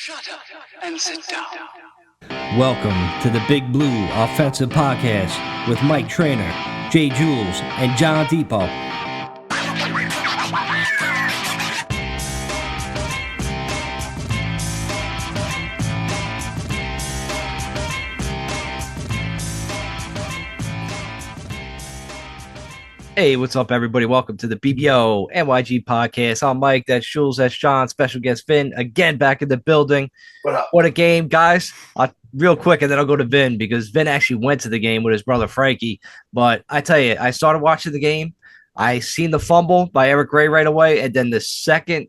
Shut up and sit down. Welcome to the Big Blue Offensive Podcast with Mike Trainer, Jay Jules, and John Depot. Hey, what's up, everybody? Welcome to the BBO NYG Podcast. I'm Mike, that's Jules, that's John, special guest Vin, again back in the building. What up? What a game, guys. Real quick, and then I'll go to Vin because Vin actually went to the game with his brother Frankie. But I tell you, I started watching the game. I seen the fumble by Eric Gray right away, and then the second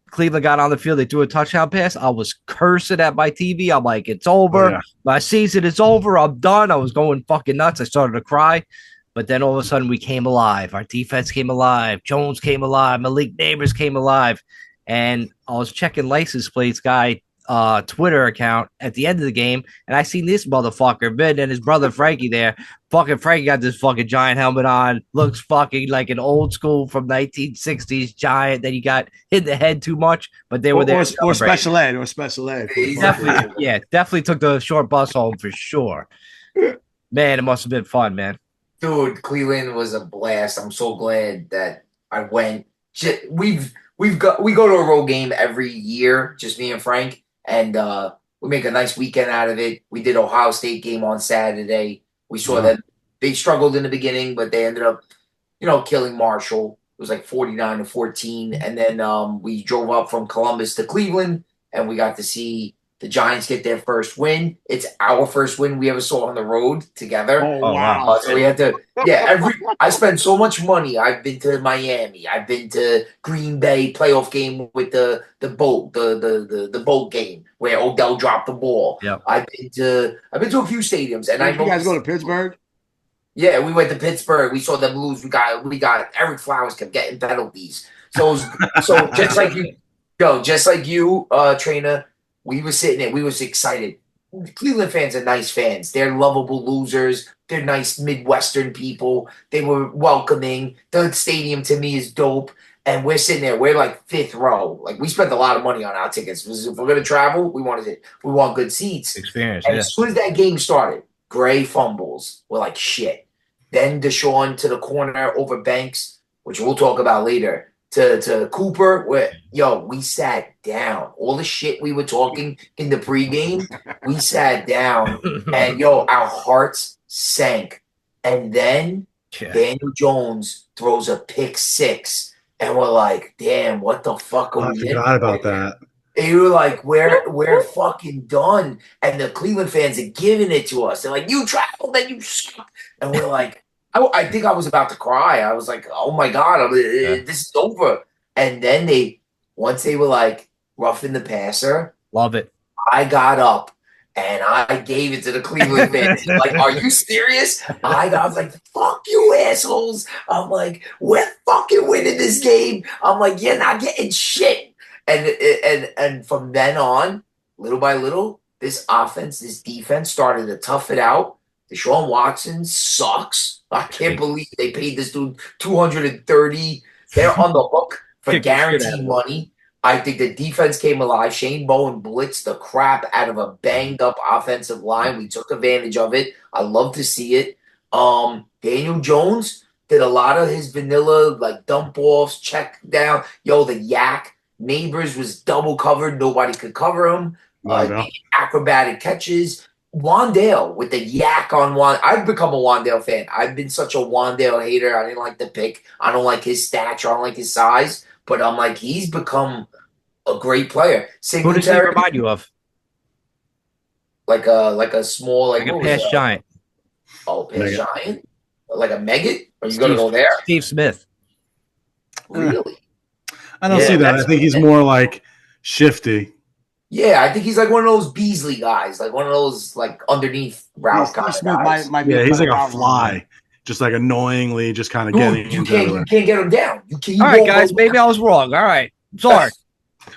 Cleveland got on the field, they threw a touchdown pass. I was cursing at my TV. I'm like, it's over. Oh, yeah. My season is over. I'm done. I was going fucking nuts. I started to cry. But then all of a sudden we came alive. Our defense came alive. Jones came alive. Malik Neighbors came alive. And I was checking license plates guy Twitter account at the end of the game, and I seen this motherfucker, Vin, and his brother Frankie there. Fucking Frankie got this fucking giant helmet on. Looks fucking like an old school from 1960s giant that he got hit in the head too much, but they were there. Or special ed. Definitely took the short bus home for sure. Man, it must have been fun, man. Dude, Cleveland was a blast. I'm so glad that I went. We go to a road game every year, just me and Frank, and we make a nice weekend out of it. We did Ohio State game on Saturday. We saw that they struggled in the beginning, but they ended up, killing Marshall. It was like 49-14, and then we drove up from Columbus to Cleveland, and we got to see the Giants get their first win. It's our first win we ever saw on the road together. Oh, wow. So we had to, I spent so much money. I've been to Miami. I've been to Green Bay playoff game with the boat, the boat game where Odell dropped the ball. Yep. I've been to a few stadiums. And you guys go to Pittsburgh? Yeah, we went to Pittsburgh. We saw them lose. We got Eric Flowers kept getting penalties. So just like you, Trainer. We were sitting there. We was excited. Cleveland fans are nice fans. They're lovable losers. They're nice Midwestern people. They were welcoming. The stadium to me is dope. And we're sitting there. We're like fifth row. Like we spent a lot of money on our tickets. If we're gonna travel, we want good seats. Experience. And as soon as that game started, Gray fumbles. We're like shit. Then Deshaun to the corner over Banks, which we'll talk about later. To Cooper, where we sat down. All the shit we were talking in the pregame, we sat down, and our hearts sank. And then Daniel Jones throws a pick six, and we're like, "Damn, what the fuck are we?" I forgot about that. And you were like, "We're fucking done." And the Cleveland fans are giving it to us. They're like, "You traveled, and you suck," and we're like. I think I was about to cry. I was like, oh, my God, this is over. And then once they were like roughing the passer. Love it. I got up and I gave it to the Cleveland fans. Like, are you serious? I was like, fuck you, assholes. I'm like, we're fucking winning this game. I'm like, you're not getting shit. And from then on, little by little, this defense started to tough it out. Deshaun Watson sucks. I can't believe they paid this dude $230. They're on the hook for guaranteed money. I think the defense came alive. Shane Bowen blitzed the crap out of a banged-up offensive line. We took advantage of it. I love to see it. Daniel Jones did a lot of his vanilla, like, dump-offs, check down. The yak. Neighbors was double covered. Nobody could cover him. Acrobatic catches. Wandale with the yak on one. I've become a Wandale fan. I've been such a Wandale hater. I didn't like the pick. I don't like his stature. I don't like his size. But I'm like, he's become a great player. Who does he remind you of? Like a small, like a past giant. Oh, past giant? Like a Meggett? Are you going to go there? Steve Smith. Really? I don't see that. I think he's more like shifty. Yeah, I think he's like one of those Beasley guys, like one of those like underneath route guys. He's like a fly, just like annoyingly, just kind of getting. You can't get him down. All right, guys, maybe I was wrong. All right, sorry,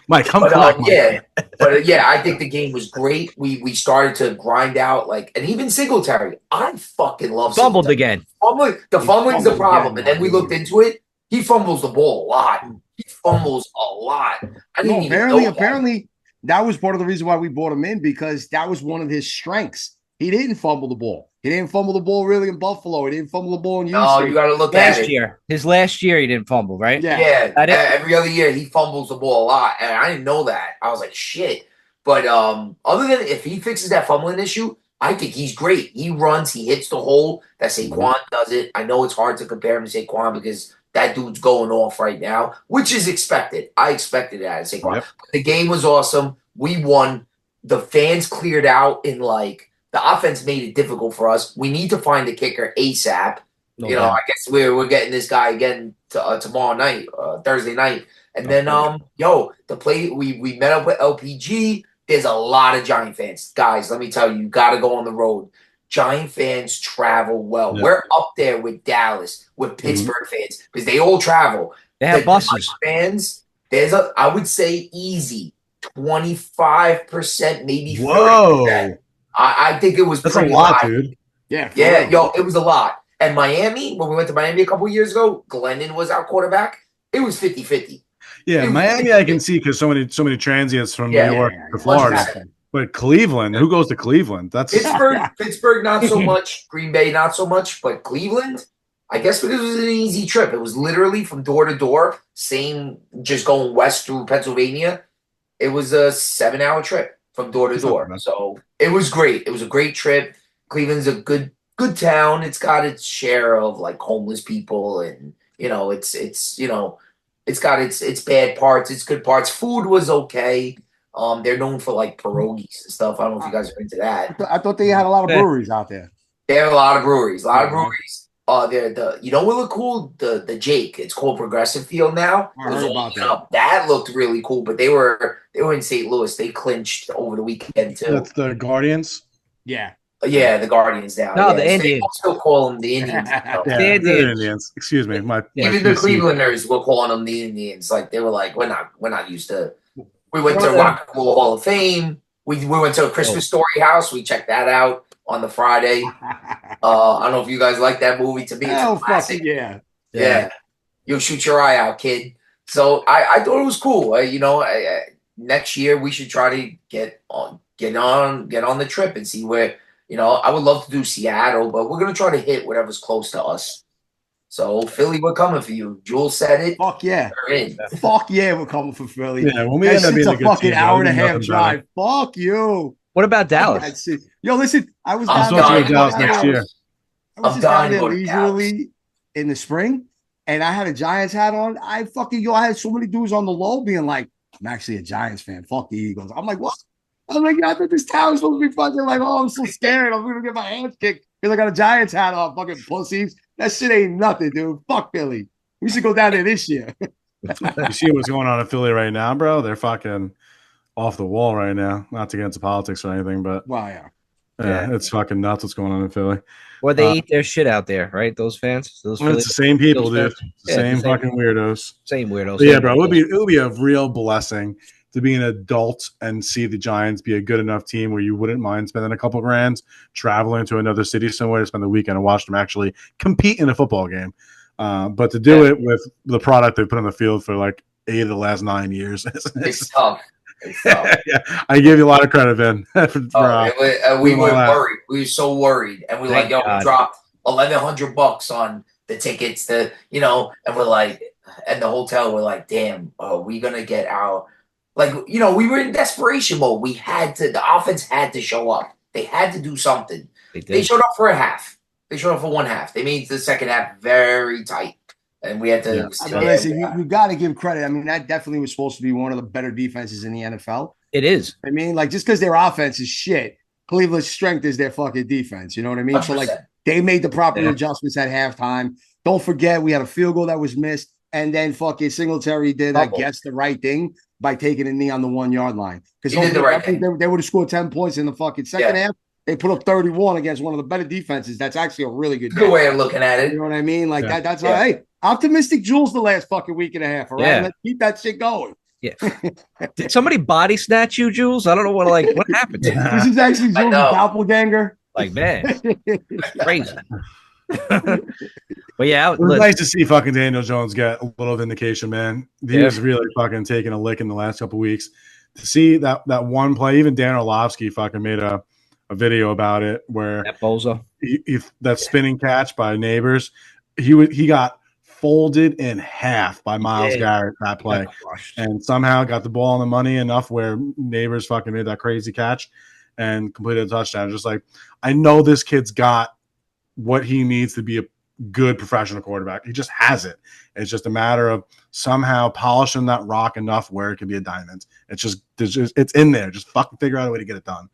Mike. Come on. I think the game was great. We started to grind out and even Singletary. I fucking love. Fumbled again. The fumbling's the problem, and then we looked into it. He fumbles the ball a lot. He fumbles a lot. I didn't even know that. Apparently, that was part of the reason why we brought him in, because that was one of his strengths. He didn't fumble the ball. He didn't fumble the ball really in Buffalo. He didn't fumble the ball in Houston. No, you got to look at Last it. year, his last year, he didn't fumble, right? Yeah. That it? Every other year he fumbles the ball a lot, and I didn't know that. I was like, shit. But other than if he fixes that fumbling issue, I think he's great. He runs, he hits the hole. That Saquon does it. I know it's hard to compare him to Saquon because that dude's going off right now, which is expected. I expected that as Saquon. Yep. The game was awesome. We won. The fans cleared out in like the offense made it difficult for us. We need to find a kicker ASAP. No you know, doubt. I guess we're getting this guy again tomorrow night, Thursday night, and then the play we met up with LPG. There's a lot of Giant fans, guys. Let me tell you, you got to go on the road. Giant fans travel well. Yeah. We're up there with Dallas, with Pittsburgh fans because they all travel. They have The buses. Giant fans, I would say easy 25%, maybe 30%. Whoa. I think it was That's a pretty lot, high. dude. Yeah. It was a lot. And Miami, when we went to Miami a couple of years ago, Glennon was our quarterback. It was 50-50. Yeah, Miami I can see because so many transients from New York to Florida. 100%. But Cleveland, who goes to Cleveland? That's Pittsburgh, not so much. Green Bay, not so much. But Cleveland, I guess because it was an easy trip. It was literally from door to door, same, just going west through Pennsylvania. It was a 7-hour trip from door to door. So it was great. It was a great trip. Cleveland's a good town. It's got its share of like homeless people, and it's got its bad parts, its good parts. Food was okay. They're known for like pierogies and stuff. I don't know if you guys are into that. I thought they had a lot of breweries out there. They have a lot of breweries. They're you know what look cool? The Jake. It's called Progressive Field now. I heard about that. That looked really cool. But they were in St. Louis. They clinched over the weekend too. That's the Guardians. Yeah. Yeah, the Guardians now. No, yeah, the Indians. They still call them the Indians. Yeah, The they're Indians. Indians. Excuse me. Even the Clevelanders were calling them the Indians. Like they were like, we're not used to. We went to Rock and Roll Hall of Fame. We went to a Christmas Story house. We checked that out on the Friday. I don't know if you guys like that movie. To me, it's a classic. Yeah. Yeah. You'll shoot your eye out, kid. So I thought it was cool. Next year we should try to get on the trip and see where. I would love to do Seattle, but we're gonna try to hit whatever's close to us. So Philly, we're coming for you. Jules said it. Fuck yeah. We're in. Fuck yeah, we're coming for Philly. Yeah, when we That end up shit's being a a good fucking team, hour and a there'll be half nothing drive. better. Fuck you. What about Dallas? That's it. Yo, listen, I was I'm down supposed to there. go to Dallas next year. I was I'm just down dying to there go to Dallas. leisurely in the spring, and I had a Giants hat on. I had so many dudes on the low being like, I'm actually a Giants fan. Fuck the Eagles. I'm like, what? I'm like, yeah, I thought this town was supposed to be fucking like, oh, I'm so scared. I'm going to get my hands kicked because I got a Giants hat on. Fucking pussies. That shit ain't nothing, dude. Fuck Philly. We should go down there this year. You see what's going on in Philly right now, bro? They're fucking off the wall right now. Not to get into politics or anything, but Wow, yeah. yeah, it's fucking nuts what's going on in Philly. Or they eat their shit out there, right? Those fans, those It's the same people, dude. Philly- The Yeah, same the same- fucking weirdos. same weirdos. But yeah, same bro, it weirdos. would be a real blessing to be an adult and see the Giants be a good enough team where you wouldn't mind spending a couple grand traveling to another city somewhere to spend the weekend and watch them actually compete in a football game. But to do it with the product they put on the field for like 8 of the last 9 years, It's tough. It's tough. yeah, I give you a lot of credit, Ben. We were worried. We were so worried, and we were like, Thank "Yo, God. we dropped $1,100 on the tickets and we're like, and the hotel. We're like, damn, are we gonna get our we were in desperation mode. We had to. The offense had to show up. They had to do something. They did. They showed up for a half. They showed up for one half. They made the second half very tight, and we had to. Yeah. sit I mean, there. listen, you got to give credit. I mean, that definitely was supposed to be one of the better defenses in the NFL. It is. I mean, like, just because their offense is shit, Cleveland's strength is their fucking defense. You know what I mean? So, like, 100%. they made the proper Yeah. adjustments at halftime. Don't forget, we had a field goal that was missed, and then fucking Singletary did, I Fumble. guess, the right thing by taking a knee on the 1 yard line. Because He did the right thing. they would have scored 10 points in the fucking second Yeah. half. They put up 31 against one of the better defenses. That's actually a really good Good game. way of looking at You it. know what I mean? Like Yeah. that's Yeah. all right. Optimistic Jules the last fucking week and a half. All right. Yeah. Let's keep that shit going. Yeah. Did somebody body snatch you, Jules? I don't know what happened. This is actually I Jules' know. doppelganger. Like, man, crazy. But yeah, It was nice to see fucking Daniel Jones get a little vindication, man. He Yeah. was really fucking taking a lick in the last couple weeks. to see that one play, even Dan Orlovsky fucking made a video about it where That Boza. That spinning catch by Neighbors, he got folded in half by Myles Garrett that play, and somehow got the ball on the money enough where Neighbors fucking made that crazy catch and completed a touchdown. Just like, I know this kid's got what he needs to be a good professional quarterback. He just has it. It's just a matter of somehow polishing that rock enough where it can be a diamond. It's in there. Just fucking figure out a way to get it done.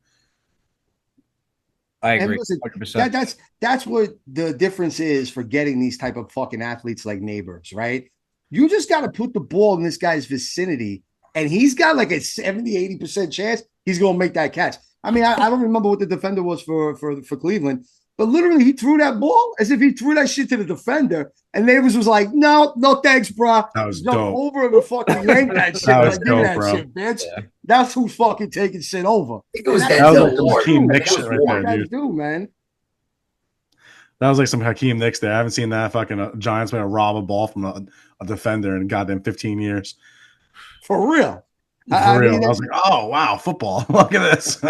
I agree. Listen, 100%. That's what the difference is for getting these type of fucking athletes like Neighbors, right? You just got to put the ball in this guy's vicinity, and he's got like a 70, 80% chance he's going to make that catch. I mean, I don't remember what the defender was for Cleveland, but literally he threw that ball as if he threw that shit to the defender, and Neighbors was like, no thanks, bro. That was Jump dope. over and fucking yank that shit. That was Give me dope, that bro. shit, bitch. Yeah. That's who's fucking taking shit over. It was That was Denzel like Ward. Hakeem Nicks That's shit right what there, guys dude. do, man. That was like some Hakeem Nicks there. I haven't seen that fucking Giants man rob a ball from a defender in goddamn 15 years. For real. For real. I was like, oh, wow, football. Look at this.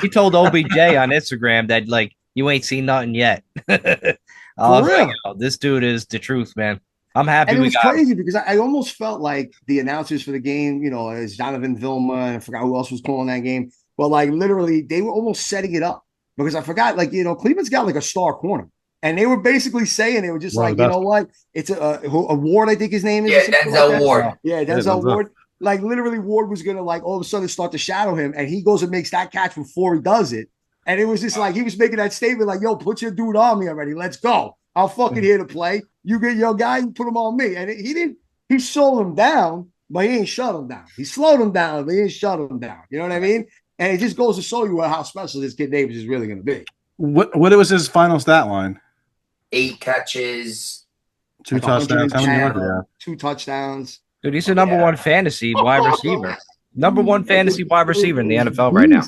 He told OBJ on Instagram that, like, you ain't seen nothing yet. I was real. like, oh, this dude is the truth, man. I'm happy And it we was got him. crazy because I almost felt like the announcers for the game, you know, as Jonathan Vilma, and I forgot who else was calling that game. But like literally, they were almost setting it up because I forgot, like, you know, Cleveland's got like a star corner. And they were basically saying, they were just like, you know what? It's a Ward, I think his name is. Yeah, Denzel Ward. Yeah, Denzel Ward. Like literally, Ward was gonna like all of a sudden start to shadow him, and he goes and makes that catch before he does it. And it was just like he was making that statement, like, "Yo, put your dude on me already. Let's go. I'm fucking here to play. You get your guy, you put him on me." And he didn't. He slowed him down, but he ain't shut him down. He slowed him down, but he ain't shut him down. You know what I mean? And it just goes to show you how special this kid Davis is really going to be. What was his final stat line? 8 catches. 2 Like touchdowns. How many 110, yards did he have? 2 touchdowns. Dude, he's the number one fantasy wide receiver. Number one fantasy wide receiver in the NFL right now.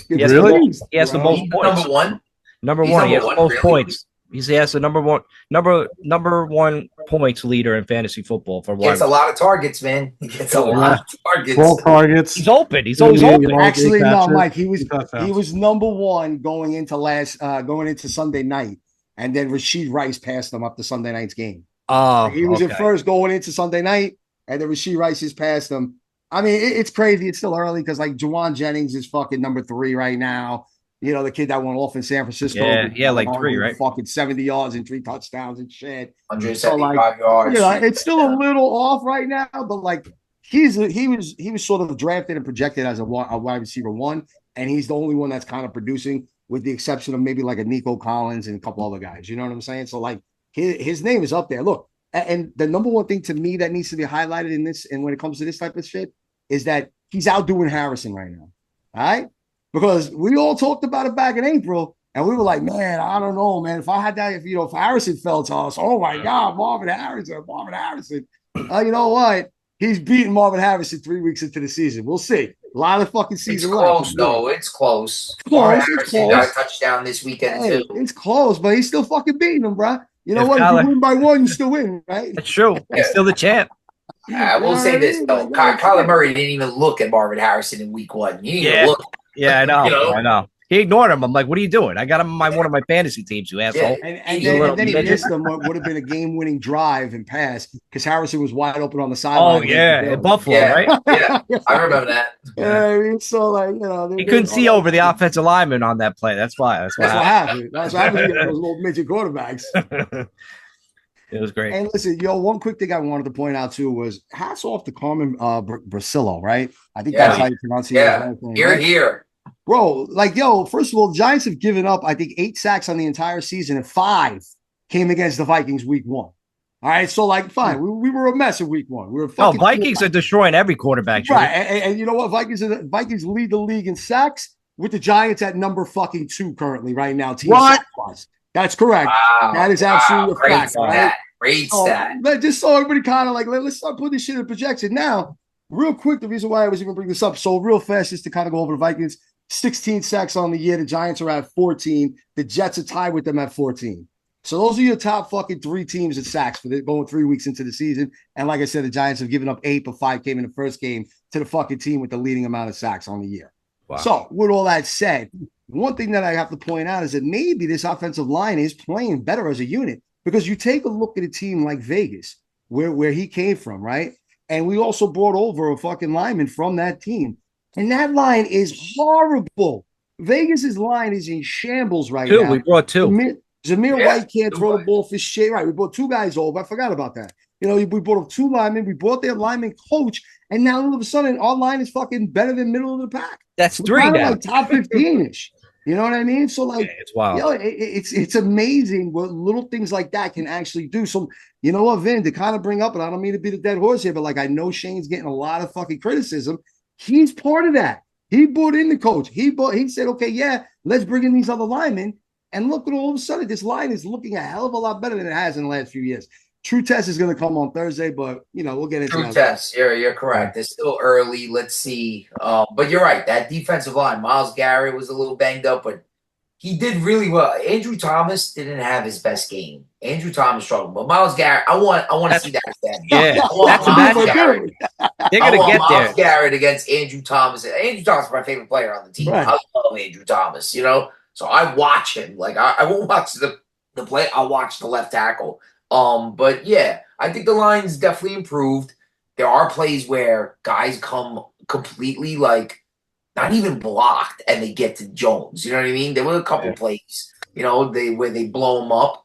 He has Really? He has the most points. Number one. Number He's one. He number has the one, most really? points. He has the number one points leader in fantasy football for Gets wide. a lot of targets, man. He gets a lot of targets. 12 targets. He's open. He's always Yeah, open. yeah. Actually, no, catches, Mike. He was 2 touchdowns. number one going into Sunday night, and then Rashid Rice passed him up to Sunday night's game. Oh, He was okay. at first going into Sunday night, and then Rashid Rice just passed him. I mean, it's crazy. It's still early because like Juwan Jennings is fucking number 3 right now. You know, the kid that went off in San Francisco. Yeah, like 3, right? Fucking 70 yards and 3 touchdowns and shit. 175 yards. You know, it's still a little off right now, but like he was sort of drafted and projected as a wide receiver 1, and he's the only one that's kind of producing, with the exception of maybe like a Nico Collins and a couple other guys. You know what I'm saying? So like his name is up there. Look, and the number one thing to me that needs to be highlighted in this, and when it comes to this type of shit, is that he's outdoing Harrison right now. All right. Because we all talked about it back in April, and we were like, man, I don't know, man. If I had that, if Harrison fell to us, oh my God, Marvin Harrison. You know what? He's beating Marvin Harrison 3 weeks into the season. We'll see. A lot of fucking It's season close, left. though. It's close. Close, Marvin it's Harrison close. got a touchdown this weekend, Hey, too. it's close, but he's still fucking beating them, bro. You know If what? Kyler- If you win by 1, you still win, right? That's true. He's still the champ. I will say this, though. Kyler Murray didn't even look at Marvin Harrison in week 1. He didn't even look. Yeah, I know. You know? I know. He ignored him. I'm like, what are you doing? I got him on one of my fantasy teams, you asshole. And You little then he midget. missed them what would have been a game-winning drive and pass because Harrison was wide open on the sideline. Oh, yeah. In Buffalo, Yeah. right? Yeah, I remember that. Yeah, I mean, so like, you know, He couldn't see over the offensive lineman on that play. That's why. That's what happened. That's what happened to those little midget quarterbacks. It was great. And listen, one quick thing I wanted to point out too was hats off to Carmen Brasillo, right? I think that's how you pronounce it. Yeah, here. Bro, like, first of all, the Giants have given up, I think, 8 sacks on the entire season, and 5 came against the Vikings week 1. All right, so like, fine, we were a mess in week 1. We were fucking Vikings are destroying every quarterback. Right, and you know what? Vikings lead the league in sacks, with the Giants at number fucking 2 currently right now. Team sack-wise. That's correct. Wow, that is absolutely a fact. Right? Great stat. Just so everybody kind of like, let's start putting this shit in projection. Now, real quick, the reason why I was even bringing this up, so real fast, just to kind of go over the Vikings, 16 sacks on the year. The Giants are at 14. The Jets are tied with them at 14. So those are your top fucking 3 teams at sacks for going 3 weeks into the season. And like I said, the Giants have given up 8, but 5 came in the first game to the fucking team with the leading amount of sacks on the year. Wow. So with all that said, one thing that I have to point out is that maybe this offensive line is playing better as a unit, because you take a look at a team like Vegas, where he came from, right? And we also brought over a fucking lineman from that team. And that line is horrible. Vegas's line is in shambles right now. We brought 2. Zamir White can't throw the ball for shit. Right, we brought 2 guys over. I forgot about that. You know, we brought up 2 linemen. We brought their lineman coach, and now all of a sudden our line is fucking better than middle of the pack. That's 3 kind now. of like top 15-ish. You know what I mean? So like, it's wild. You know, it's amazing what little things like that can actually do. So you know what, Vin, to kind of bring up, and I don't mean to be the dead horse here, but like I know Shane's getting a lot of fucking criticism. He's part of that. He brought in the coach. He said, okay, yeah, let's bring in these other linemen. And look at all of a sudden, this line is looking a hell of a lot better than it has in the last few years. True test is going to come on Thursday, but you know we'll get into True test. You're correct. It's still early. Let's see. But you're right. That defensive line, Myles Garrett was a little banged up, but he did really well. Andrew Thomas didn't have his best game. Andrew Thomas struggled, but Myles Garrett, I want to see that again. Yeah, that's Myles Garrett. They're going to get there. Myles Garrett against Andrew Thomas. Andrew Thomas is my favorite player on the team. Right. I love Andrew Thomas. You know, so I watch him. Like I won't watch the play. I'll watch the left tackle. But yeah, I think the line's definitely improved. There are plays where guys come completely like not even blocked and they get to Jones. You know what I mean? There were a couple plays, you know, where they blow him up.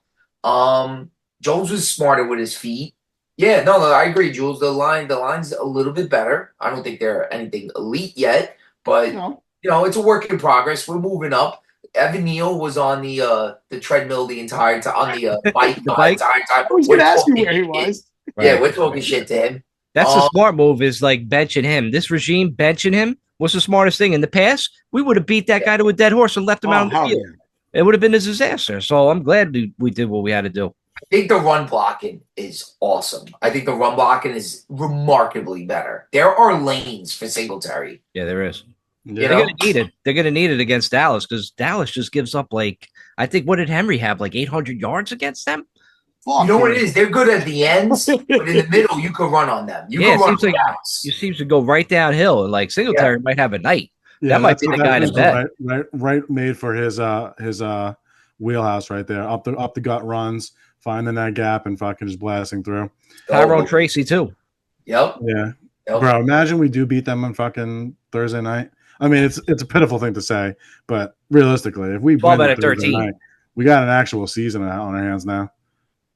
Jones was smarter with his feet. Yeah, no, I agree, Jules. The line's a little bit better. I don't think they're anything elite yet, but you know, it's a work in progress. We're moving up. Evan Neal was on the treadmill the entire time, on the bike the entire time. I was going to ask you where he was. Yeah, we're talking shit to him. That's the smart move, is like benching him. This regime benching him was the smartest thing. In the past, we would have beat that guy to a dead horse and left him out on the field. Yeah. It would have been a disaster. So I'm glad we did what we had to do. I think the run blocking is awesome. I think the run blocking is remarkably better. There are lanes for Singletary. Yeah, there is. Yeah. They're going to need it. They're going to need it against Dallas, because Dallas just gives up like, I think, what did Henry have, like 800 yards against them? You know what it is? They're good at the ends, but in the middle, you could run on them. You could run like you seem to go right downhill, and like Singletary might have a night. Yeah, that might be the guy to bet. Right, made for his wheelhouse right there. Up the gut runs, finding that gap and fucking just blasting through. Tyrone Tracy too. Yep. Yeah. Yep. Bro, imagine we do beat them on fucking Thursday night. I mean, it's a pitiful thing to say, but realistically, if we win Thursday night, we got an actual season on our hands now.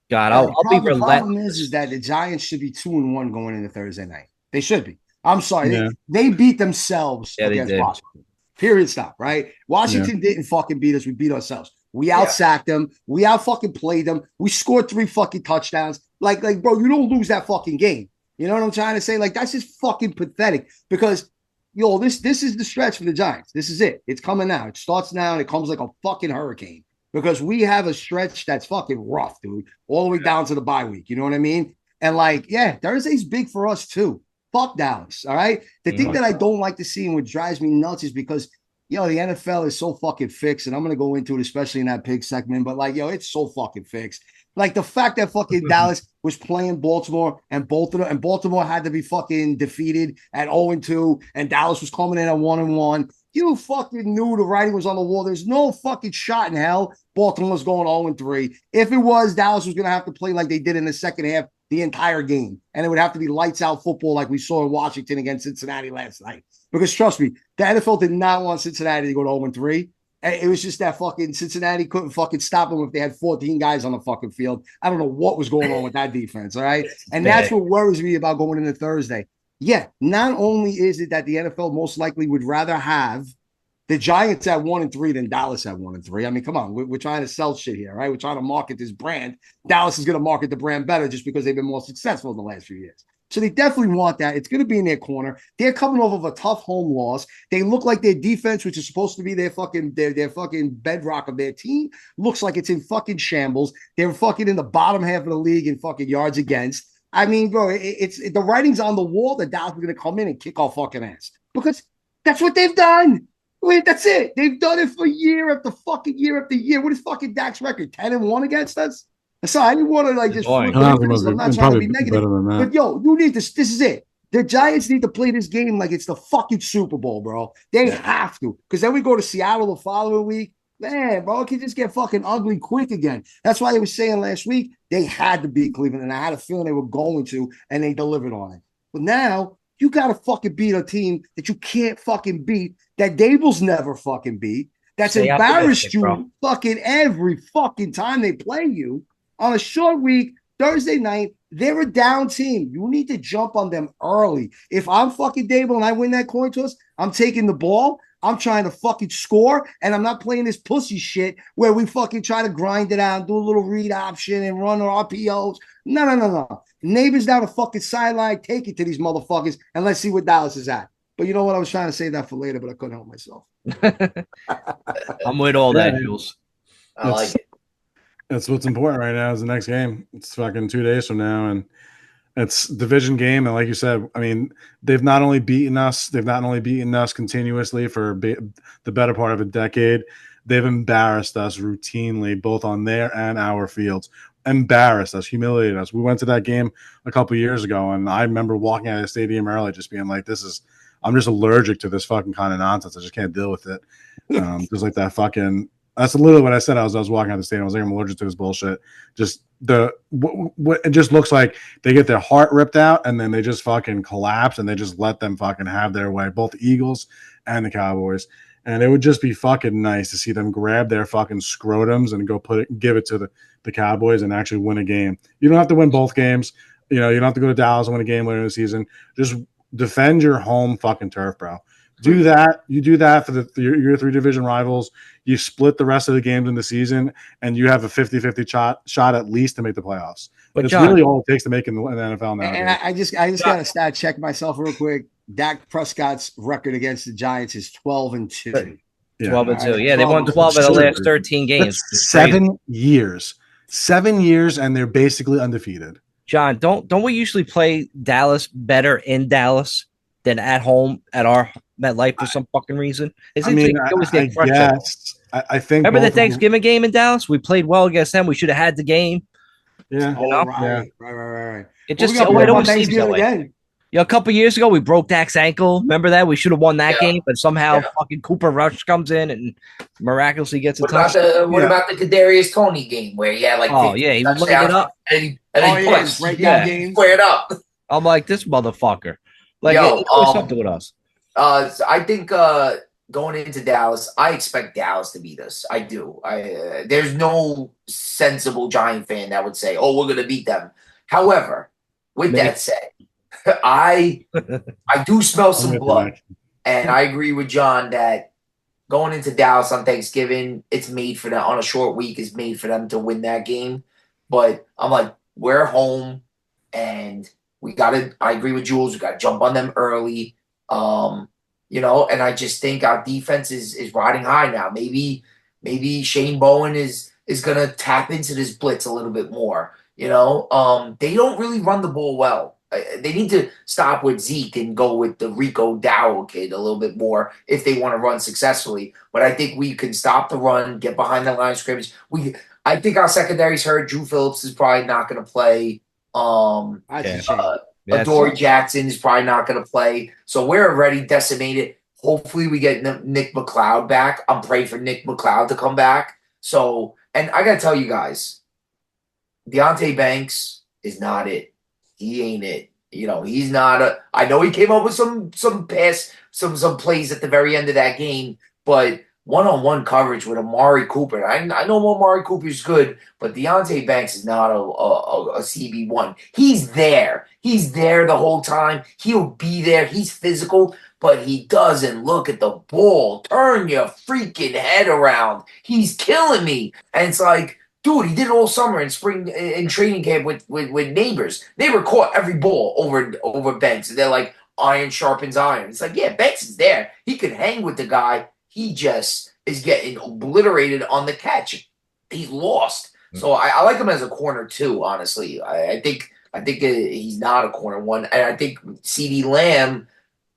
God, I'll be relentless. The problem is that the Giants should be 2-1 going into Thursday night. They should be. I'm sorry. Yeah. They beat themselves against did. Washington. Period. Stop. Right? Washington didn't fucking beat us. We beat ourselves. We out-sacked them. We out-fucking played them. We scored 3 fucking touchdowns. Like, bro, you don't lose that fucking game. You know what I'm trying to say? Like, that's just fucking pathetic, because this is the stretch for the Giants. This is it. It's coming now. It starts now, and it comes like a fucking hurricane, because we have a stretch that's fucking rough, dude, all the way down to the bye week. You know what I mean? And like, yeah, Thursday's big for us too. Fuck Dallas, all right? The thing that I don't like to see and what drives me nuts is because, the NFL is so fucking fixed, and I'm going to go into it, especially in that pig segment, but like, it's so fucking fixed. Like the fact that fucking Dallas was playing Baltimore and Baltimore had to be fucking defeated at 0-2, and Dallas was coming in at 1-1. You fucking knew the writing was on the wall. There's no fucking shot in hell Baltimore was going 0-3. If it was, Dallas was going to have to play like they did in the second half the entire game, and it would have to be lights out football like we saw in Washington against Cincinnati last night. Because trust me, the NFL did not want Cincinnati to go to 0-3. It was just that fucking Cincinnati couldn't fucking stop them if they had 14 guys on the fucking field. I don't know what was going on with that defense, all right? And that's what worries me about going into Thursday. Yeah, not only is it that the NFL most likely would rather have the Giants at 1-3 than Dallas at 1-3. I mean, come on, we're trying to sell shit here, right? We're trying to market this brand. Dallas is going to market the brand better just because they've been more successful in the last few years. So they definitely want that. It's going to be in their corner. They're coming off of a tough home loss. They look like their defense, which is supposed to be their fucking bedrock of their team, looks like it's in fucking shambles. They're fucking in the bottom half of the league in fucking yards against. I mean, bro, it's the writing's on the wall that Dallas is going to come in and kick our fucking ass, because that's what they've done. Wait, that's it. They've done it for year after fucking year after year. What is fucking Dak's record? 10-1 against us? So I didn't want to like just Annoying. flip it into this. Honestly, I'm not trying to probably be negative. better than that. But yo, you need this. This is it. The Giants need to play this game like it's the fucking Super Bowl, bro. They have to. Because then we go to Seattle the following week. Man, bro, it can just get fucking ugly quick again. That's why they were saying last week they had to beat Cleveland, and I had a feeling they were going to, and they delivered on it. But now you got to fucking beat a team that you can't fucking beat, that Dable's never fucking beat, that's Stay embarrassed optimistic, you bro. fucking every fucking time they play you on a short week, Thursday night. They're a down team. You need to jump on them early. If I'm fucking Dable and I win that coin toss, I'm taking the ball. I'm trying to fucking score, and I'm not playing this pussy shit where we fucking try to grind it out, do a little read option and run our RPOs. No. Neighbors down the fucking sideline, take it to these motherfuckers, and let's see what Dallas is at. But you know what? I was trying to say that for later, but I couldn't help myself. I'm with all that, Yeah. Jules. I like it. That's what's important right now is the next game. It's fucking 2 days from now, and it's division game. And like you said, I mean, they've not only beaten us continuously for the better part of a decade. They've embarrassed us routinely, both on their and our fields. Embarrassed us, humiliated us. We went to that game a couple of years ago, and I remember walking out of the stadium early, just being like, I'm just allergic to this fucking kind of nonsense. I just can't deal with it. Just like that fucking. That's literally what I said. I was walking out of the stadium. I was like, I'm allergic to this bullshit. Just what it just looks like they get their heart ripped out and then they just fucking collapse and they just let them fucking have their way. Both the Eagles and the Cowboys. And it would just be fucking nice to see them grab their fucking scrotums and go give it to the Cowboys and actually win a game. You don't have to win both games. You don't have to go to Dallas and win a game later in the season. Just defend your home fucking turf, bro. Do that. You do that for your 3 division rivals. You split the rest of the games in the season, and you have a 50-50 shot at least to make the playoffs. But it's really all it takes to make in the NFL now. And I just got to stat check myself real quick. Dak Prescott's record against the Giants is 12-2. 12-2. Yeah, they won 12 of the last 13 games. That's 7 years. 7 years, and they're basically undefeated. John, don't we usually play Dallas better in Dallas than at home at our MetLife for some fucking reason? I guess. I think. Remember the Thanksgiving game in Dallas? We played well against them. We should have had the game. Yeah. You know? Right. It just it always seems that way. Again. A couple years ago, we broke Dak's ankle. Remember that? We should have won that game, but somehow fucking Cooper Rush comes in and miraculously gets a touchdown. What about the Kadarius Toney game where he had like he was looking it up. And he squared up. I'm like, this motherfucker. Like, it's always something with us. I think going into Dallas, I expect Dallas to beat us. I do. There's no sensible Giant fan that would say, "Oh, we're going to beat them." However, with that said, I do smell some blood, and I agree with John that going into Dallas on Thanksgiving, it's made for them on a short week. Is made for them to win that game. But I'm like, we're home, and we got to. I agree with Jules. We got to jump on them early. And I just think our defense is riding high now. Maybe Shane Bowen is gonna tap into this blitz a little bit more. They don't really run the ball well. They need to stop with Zeke and go with the Rico Dowell kid a little bit more if they want to run successfully. But I think we can stop the run, get behind the line of scrimmage. I think our secondary's hurt. Drew Phillips is probably not going to play. Adoree Jackson is probably not going to play. So we're already decimated. Hopefully we get Nick McLeod back. I'm praying for Nick McLeod to come back. So, and I got to tell you guys, Deonte Banks is not it. He ain't it. He's not I know he came up with some plays at the very end of that game, but one-on-one coverage with Amari Cooper. I know Amari Cooper is good, but Deonte Banks is not a CB1. He's there. He's there the whole time. He'll be there. He's physical, but he doesn't look at the ball. Turn your freaking head around. He's killing me. And it's like, dude, he did it all summer in spring in training camp with neighbors. Neighbor caught every ball over Banks. And they're like, iron sharpens iron. It's like, yeah, Banks is there. He could hang with the guy. He just is getting obliterated on the catch. He's lost. So I like him as a corner too, honestly. I think he's not a corner one. And I think CeeDee Lamb,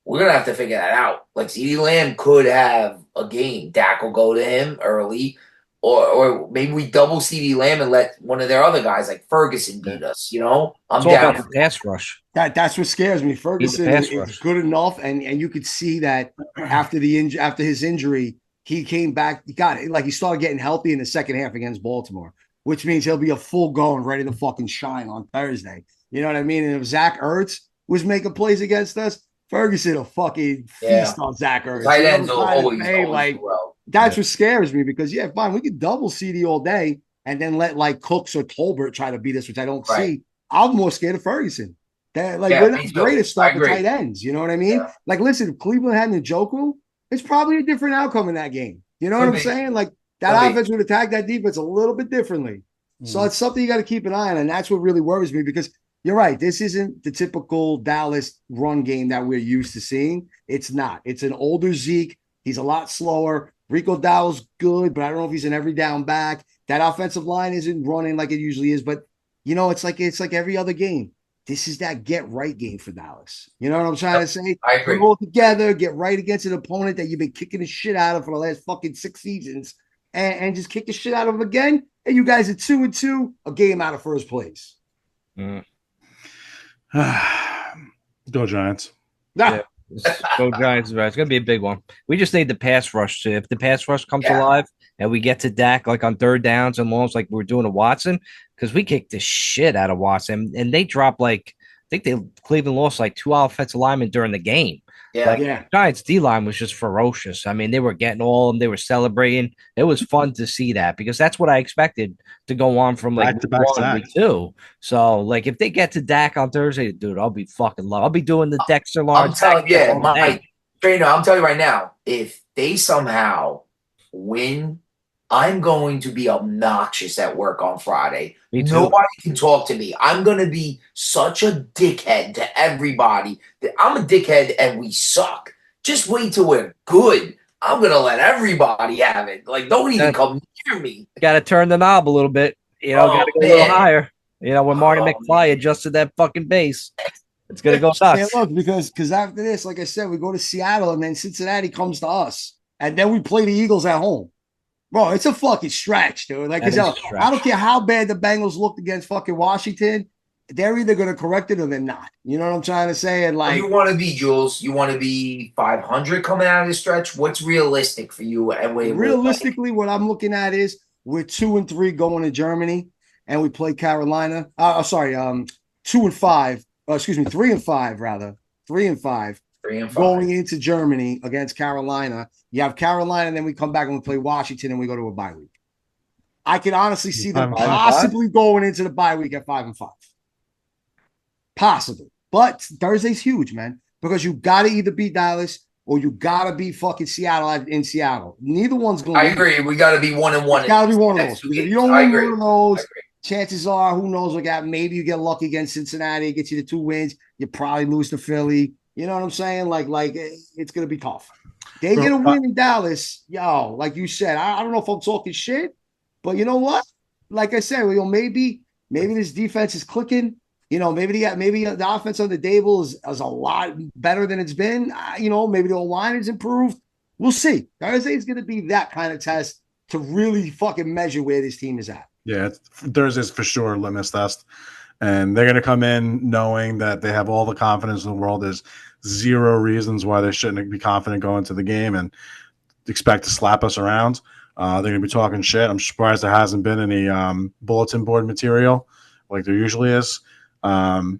we're gonna have to figure that out. Like CeeDee Lamb could have a game. Dak will go to him early, or maybe we double CeeDee Lamb and let one of their other guys like Ferguson beat us. You know, I'm It's all down. about the pass rush. That's what scares me. Ferguson pass is rush. good enough, and you could see that after his injury, he came back. He got it. Like he started getting healthy in the second half against Baltimore, which means he'll be a full go and ready to fucking shine on Thursday. You know what I mean? And if Zach Ertz was making plays against us, Ferguson will fucking feast on Zach Ertz. Tight You know ends what will I'm trying to always say? do Like well. that's what scares me because fine, we could double CD all day and then let like Cooks or Tolbert try to beat us, which I don't see. I'm more scared of Ferguson. That we're not great at stopping tight ends. You know what I mean? Yeah. Like, listen, if Cleveland had Njoku, it's probably a different outcome in that game. You know what I'm saying? Like that offense would attack that defense a little bit differently. So it's something you got to keep an eye on, and that's what really worries me because you're right. This isn't the typical Dallas run game that we're used to seeing. It's not. It's an older Zeke. He's a lot slower. Rico Dowell's good, but I don't know if he's an every down back. That offensive line isn't running like it usually is, but it's like every other game. This is that get right game for Dallas. You know what I'm trying to say? I agree. Put it all together, get right against an opponent that you've been kicking the shit out of for the last fucking 6 seasons, and just kick the shit out of them again. And you guys are 2-2, a game out of first place. Go Giants. Yeah. Go Giants. It's going to be a big one. We just need the pass rush. If the pass rush comes alive and we get to Dak like on third downs and longs like we're doing to Watson, because we kicked the shit out of Watson and they dropped like, I think Cleveland lost like 2 offensive linemen during the game. Giants D-line was just ferocious. I mean, they were getting all of them. They were celebrating. It was fun to see that because that's what I expected to go on from like back to 1 week 2. So, like, if they get to Dak on Thursday, dude, I'll be fucking love. I'll be doing the Dexter Lawrence. I'm telling you right now, if they somehow win, I'm going to be obnoxious at work on Friday. Nobody can talk to me. I'm going to be such a dickhead to everybody. I'm a dickhead and we suck. Just wait till we're good. I'm going to let everybody have it. Like, don't even come near me. Got to turn the knob a little bit. Got to go a little higher. When Marty McFly adjusted that fucking bass, it's going to go nuts. Look, because after this, like I said, we go to Seattle and then Cincinnati comes to us. And then we play the Eagles at home. Bro, it's a fucking stretch, dude. Like, I don't care how bad the Bengals looked against fucking Washington. They're either going to correct it or they're not. You know what I'm trying to say? And like, you want to be, Jules? You want to be 500 coming out of the stretch? What's realistic for you? And realistically, what I'm looking at is we're 2-3 going to Germany, and we play Carolina. 2-5. Excuse me, 3-5 rather. 3-5. 3-5 going into Germany against Carolina. You have Carolina, and then we come back and we play Washington, and we go to a bye week. I can honestly see them possibly going into the bye week at 5-5. Possibly. But Thursday's huge, man, because you got to either beat Dallas or you got to beat fucking Seattle in Seattle. Neither one's going to agree. We got to be 1-1. Got to be one of those. If you don't win one of those, chances are, who knows, maybe you get lucky against Cincinnati, it gets you to 2 wins. You probably lose to Philly. You know what I'm saying? Like it's going to be tough. They get a win in Dallas, like you said. I don't know if I'm talking shit, but you know what? Like I said, maybe this defense is clicking. Maybe the offense on the table is a lot better than it's been. Maybe the line is improved. We'll see. Thursday is going to be that kind of test to really fucking measure where this team is at. Yeah, Thursday's for sure litmus test. And they're going to come in knowing that they have all the confidence in the world. There's 0 reasons why they shouldn't be confident going to the game and expect to slap us around. They're going to be talking shit. I'm surprised there hasn't been any bulletin board material like there usually is. But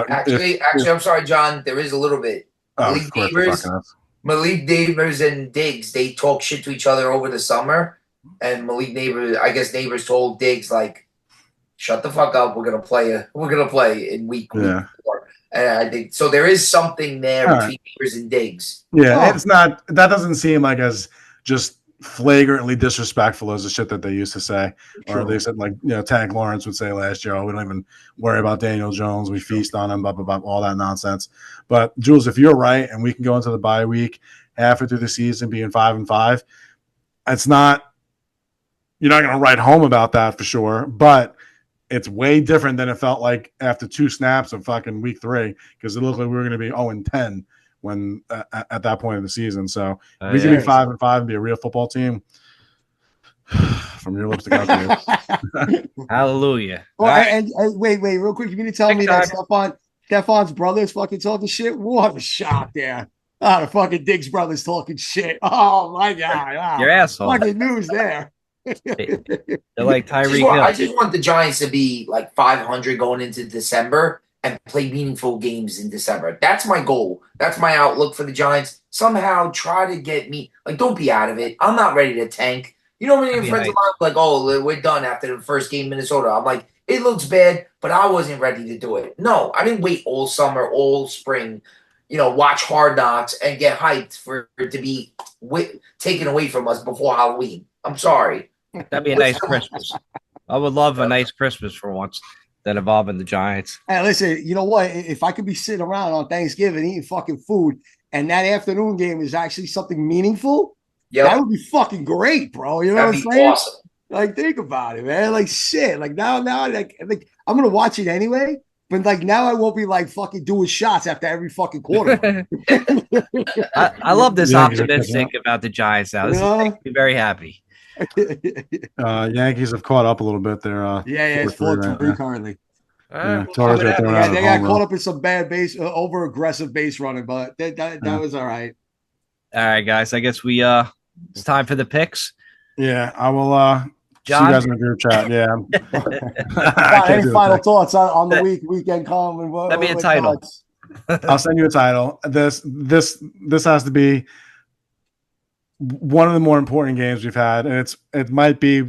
actually, I'm sorry, John. There is a little bit. Malik Neighbors and Diggs, they talk shit to each other over the summer. And Neighbors told Diggs, like, shut the fuck up. We're gonna play in week 4. And I think so. There is something there between Neighbors and Diggs. Yeah, it's not. That doesn't seem like as just flagrantly disrespectful as the shit that they used to say, or at least like Tank Lawrence would say last year. Oh, we don't even worry about Daniel Jones. We feast on him. Blah blah blah. All that nonsense. But Jules, if you're right, and we can go into the bye week halfway through the season being 5-5, it's not. You're not going to write home about that for sure, but it's way different than it felt like after 2 snaps of fucking week 3, because it looked like we were going to be 0-10 when at that point of the season. So if we could be 5-5 and be a real football team, from your lips to God's ears. Hallelujah. Well, All right. and wait, real quick. You mean to tell me that Stefan's brother is fucking talking shit? What a shock there. Oh, the fucking Diggs brothers talking shit. Oh, my God. Wow. Your asshole. Fucking news there. They're like Tyreek Hill. I just want the Giants to be like 500 going into December and play meaningful games in December. That's my goal. That's my outlook for the Giants. Somehow try to get me, like, don't be out of it. I'm not ready to tank. You know, many friends of mine like, oh, we're done after the first game in Minnesota. I'm like, it looks bad, but I wasn't ready to do it. No, I didn't wait all summer, all spring, watch Hard Knocks and get hyped for it to be taken away from us before Halloween. I'm sorry. That'd be a nice Christmas. I would love a nice Christmas for once that involving the Giants. Hey, listen, you know what? If I could be sitting around on Thanksgiving eating fucking food and that afternoon game is actually something meaningful, that would be fucking great, bro. You know what I'm saying? Awesome. Like, think about it, man. Like, shit. Like, now, like I'm gonna watch it anyway. But like now, I won't be like fucking doing shots after every fucking quarter. I love this optimistic about the Giants now. This makes me very happy. Yankees have caught up a little bit there. It's 4-3 currently. They got caught up in some bad base, over aggressive base running, but that was all right. All right, guys. I guess it's time for the picks. Yeah, I will. John? See you guys in the group chat. Yeah. Any final thoughts on the weekend come? That'd be a title. I'll send you a title. This has to be one of the more important games we've had, and it might be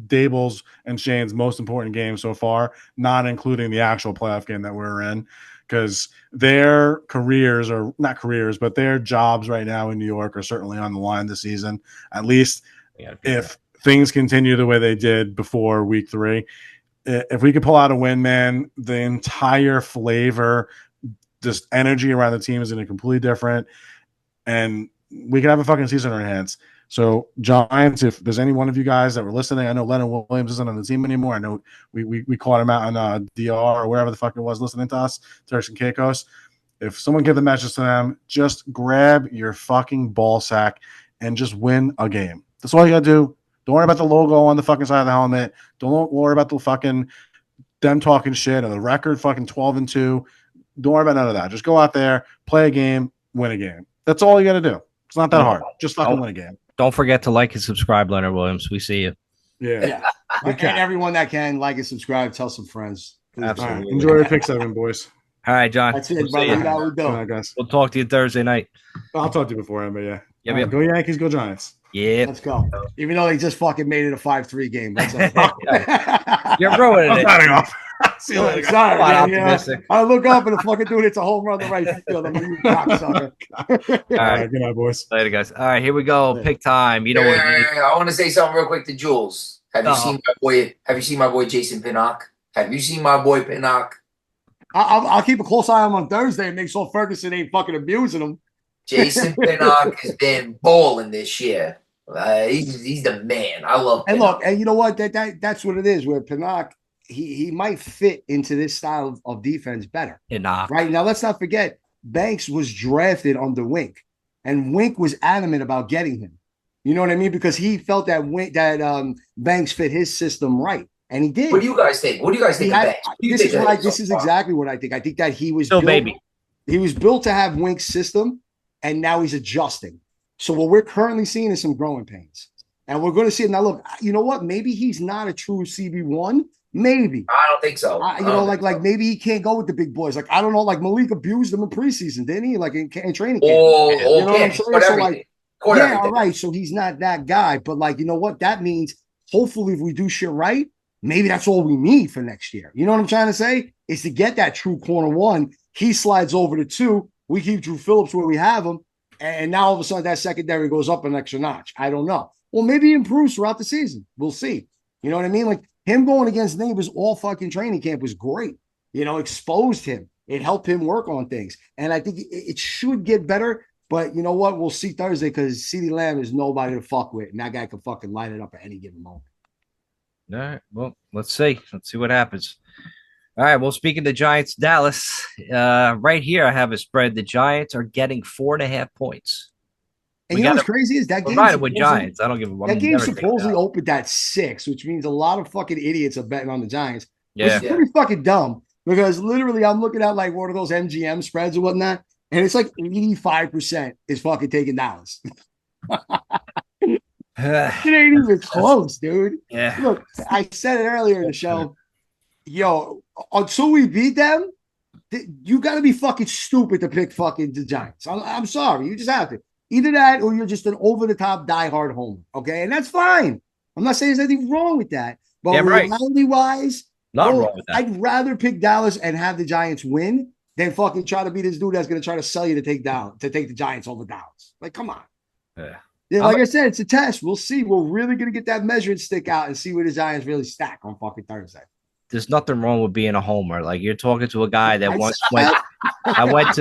Dable's and Shane's most important game so far, not including the actual playoff game that we're in, because their careers, or not careers, but their jobs right now in New York are certainly on the line this season. At least if things continue the way they did before week 3. If we could pull out a win, man, the entire flavor, just energy around the team is going to be completely different, and we could have a fucking season on our hands. So, Giants, if there's any one of you guys that were listening, I know Leonard Williams isn't on the team anymore. I know we caught him out on DR or wherever the fuck it was listening to us, Turks and Caicos. If someone give the message to them, just grab your fucking ball sack and just win a game. That's all you got to do. Don't worry about the logo on the fucking side of the helmet. Don't worry about the fucking them talking shit or the record fucking 12-2. Don't worry about none of that. Just go out there, play a game, win a game. That's all you got to do. It's not that hard. Just fucking win a game. Don't forget to like and subscribe, Leonard Williams. We see you. Yeah. And everyone that can like and subscribe, tell some friends. Absolutely. Right. Enjoy your pick 7, boys. All right, John. That's it, brother. All right, guys. We'll talk to you Thursday night. I'll talk to you beforehand, but yeah. Yep. Go Yankees, go Giants. Yeah. Let's go. Even though they just fucking made it a 5-3 game. That's You're ruining it. Signing off. See you later. Sorry, man, I look up and the fucking dude hits a home run the right field. I'm a cocksucker. All right, good night, boys. Later, guys. All right, here we go. Pick time. You know what? I want to say something real quick to Jules. Have you seen my boy? Have you seen my boy Jason Pinnock? Have you seen my boy Pinnock? I'll keep a close eye on him on Thursday and make sure Ferguson ain't fucking abusing him. Jason Pinnock has been balling this year. He's the man. I love Pinnock. And look, and you know what? That's what it is. Where Pinnock, he might fit into this style of defense better. Right now, let's not forget Banks was drafted under Wink, and Wink was adamant about getting him. You know what I mean? Because he felt that Banks fit his system right, and he did. What do you guys think? What do you guys think of Banks? This is exactly what I think. I think that he was He was built to have Wink's system, and now he's adjusting. So what we're currently seeing is some growing pains, and we're going to see it now. Look, you know what? Maybe he's not a true CB1. Maybe I don't think so. Like maybe he can't go with the big boys. Like I don't know. Like Malik abused him in preseason, didn't he? Like in training camp. You know what I'm saying? So like, all right. So he's not that guy. But like, you know what? That means hopefully if we do shit right, maybe that's all we need for next year. You know what I'm trying to say? Is to get that true corner one. He slides over to 2. We keep Drew Phillips where we have him, and now all of a sudden that secondary goes up an extra notch. I don't know. Well, maybe he improves throughout the season. We'll see. You know what I mean? Like. Him going against neighbors all fucking training camp was great. You know, exposed him. It helped him work on things. And I think it should get better. But you know what? We'll see Thursday because CeeDee Lamb is nobody to fuck with. And that guy can fucking light it up at any given moment. All right. Well, let's see. Let's see what happens. All right. Well, speaking of the Giants, Dallas, right here, I have a spread. The Giants are getting 4.5 points. And We you know got what's to crazy is that we're game riding with supposedly, Giants. I don't give a that I'm game never taking supposedly that. opened at 6, which means a lot of fucking idiots are betting on the Giants, which Yeah. is pretty fucking dumb because literally I'm looking at like one of those MGM spreads or whatnot, and it's like 85% is fucking taking Dallas. It ain't even close, dude. Yeah. Look, I said it earlier in the show. Yo, until we beat them, you got to be fucking stupid to pick fucking the Giants. I'm sorry. You just have to. Either that or you're just an over the top diehard homer. Okay. And that's fine. I'm not saying there's anything wrong with that. But Yeah, right. reality wise, Not wrong with that. I'd rather pick Dallas and have the Giants win than fucking try to be this dude that's going to try to sell you to take the Giants over Dallas. Like, come on. Yeah. Like I said, it's a test. We'll see. We're really going to get that measuring stick out and see where the Giants really stack on fucking Thursday. There's nothing wrong with being a homer. Like you're talking to a guy that once went. I went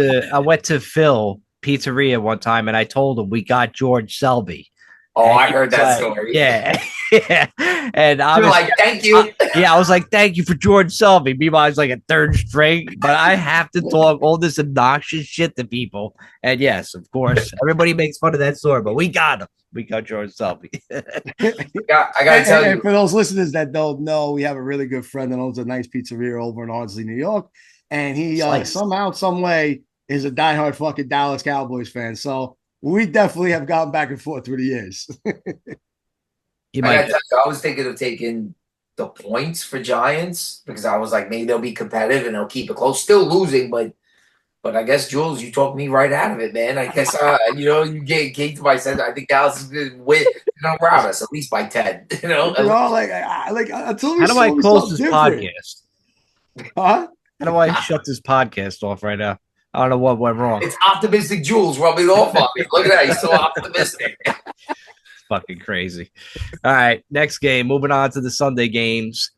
to Phil Pizzeria one time, and I told him we got George Selby. Oh, And I he heard was that like, story. Yeah, yeah. And I You're was like, thank you. I was like, thank you for George Selby. Meanwhile, he's like a third string, but I have to talk all this obnoxious shit to people. And yes, of course, everybody makes fun of that story, but we got him. We got George Selby. I gotta tell you. And for those listeners that don't know, we have a really good friend that owns a nice pizzeria over in Ardsley, New York. And he somehow, some way is a diehard fucking Dallas Cowboys fan. So we definitely have gone back and forth through the years. I was thinking of taking the points for Giants because I was like, maybe they'll be competitive and they'll keep it close. Still losing, but I guess, Jules, you talked me right out of it, man. I guess, you gave to my sense. I think Dallas is going to win, around us, at least by 10. Until we How do I close this different. podcast? Huh? How do I shut this podcast off right now? I don't know what went wrong. It's optimistic Jules rubbing off on me. Look at that. He's so optimistic. It's fucking crazy. All right. Next game. Moving on to the Sunday games.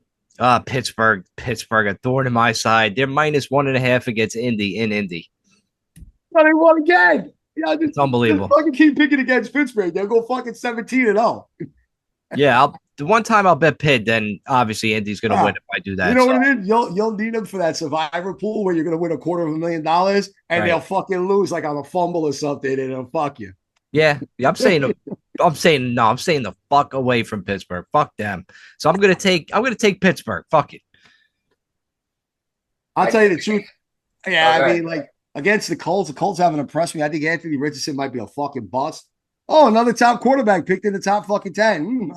Pittsburgh, a thorn in my side. They're -1.5 against Indy in Indy. Oh, they won again. Yeah, It's unbelievable. Just fucking keep picking against Pittsburgh. They'll go fucking 17-0. Yeah, the one time I'll bet Pitt, then obviously Indy's going to win if I do that. You know what it is? You'll need them for that survivor pool where you're going to win $250,000 and they'll fucking lose like on a fumble or something and it'll fuck you. Yeah, I'm saying the fuck away from Pittsburgh. Fuck them. So I'm gonna take Pittsburgh. Fuck it. I'll tell you the truth. Yeah, Okay. I mean, like against the Colts haven't impressed me. I think Anthony Richardson might be a fucking bust. Oh, another top quarterback picked in the top fucking 10.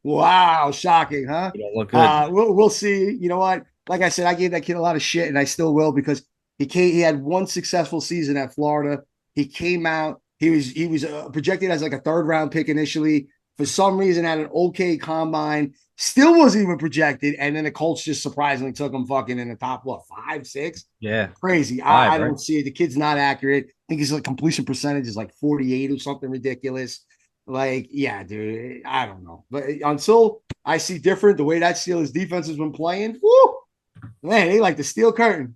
Wow, shocking, huh? You don't look good. We'll see. You know what? Like I said, I gave that kid a lot of shit, and I still will because he had one successful season at Florida. He came out. He was projected as like a 3rd round pick initially. For some reason, had an okay combine. Still wasn't even projected, and then the Colts just surprisingly took him fucking in the top 5, 6. Yeah, crazy. I don't see it. The kid's not accurate. I think his completion percentage is like 48 or something ridiculous. Like, yeah, dude, I don't know. But until I see different, the way that Steelers defense has been playing, whoo, man, they like the steel curtain.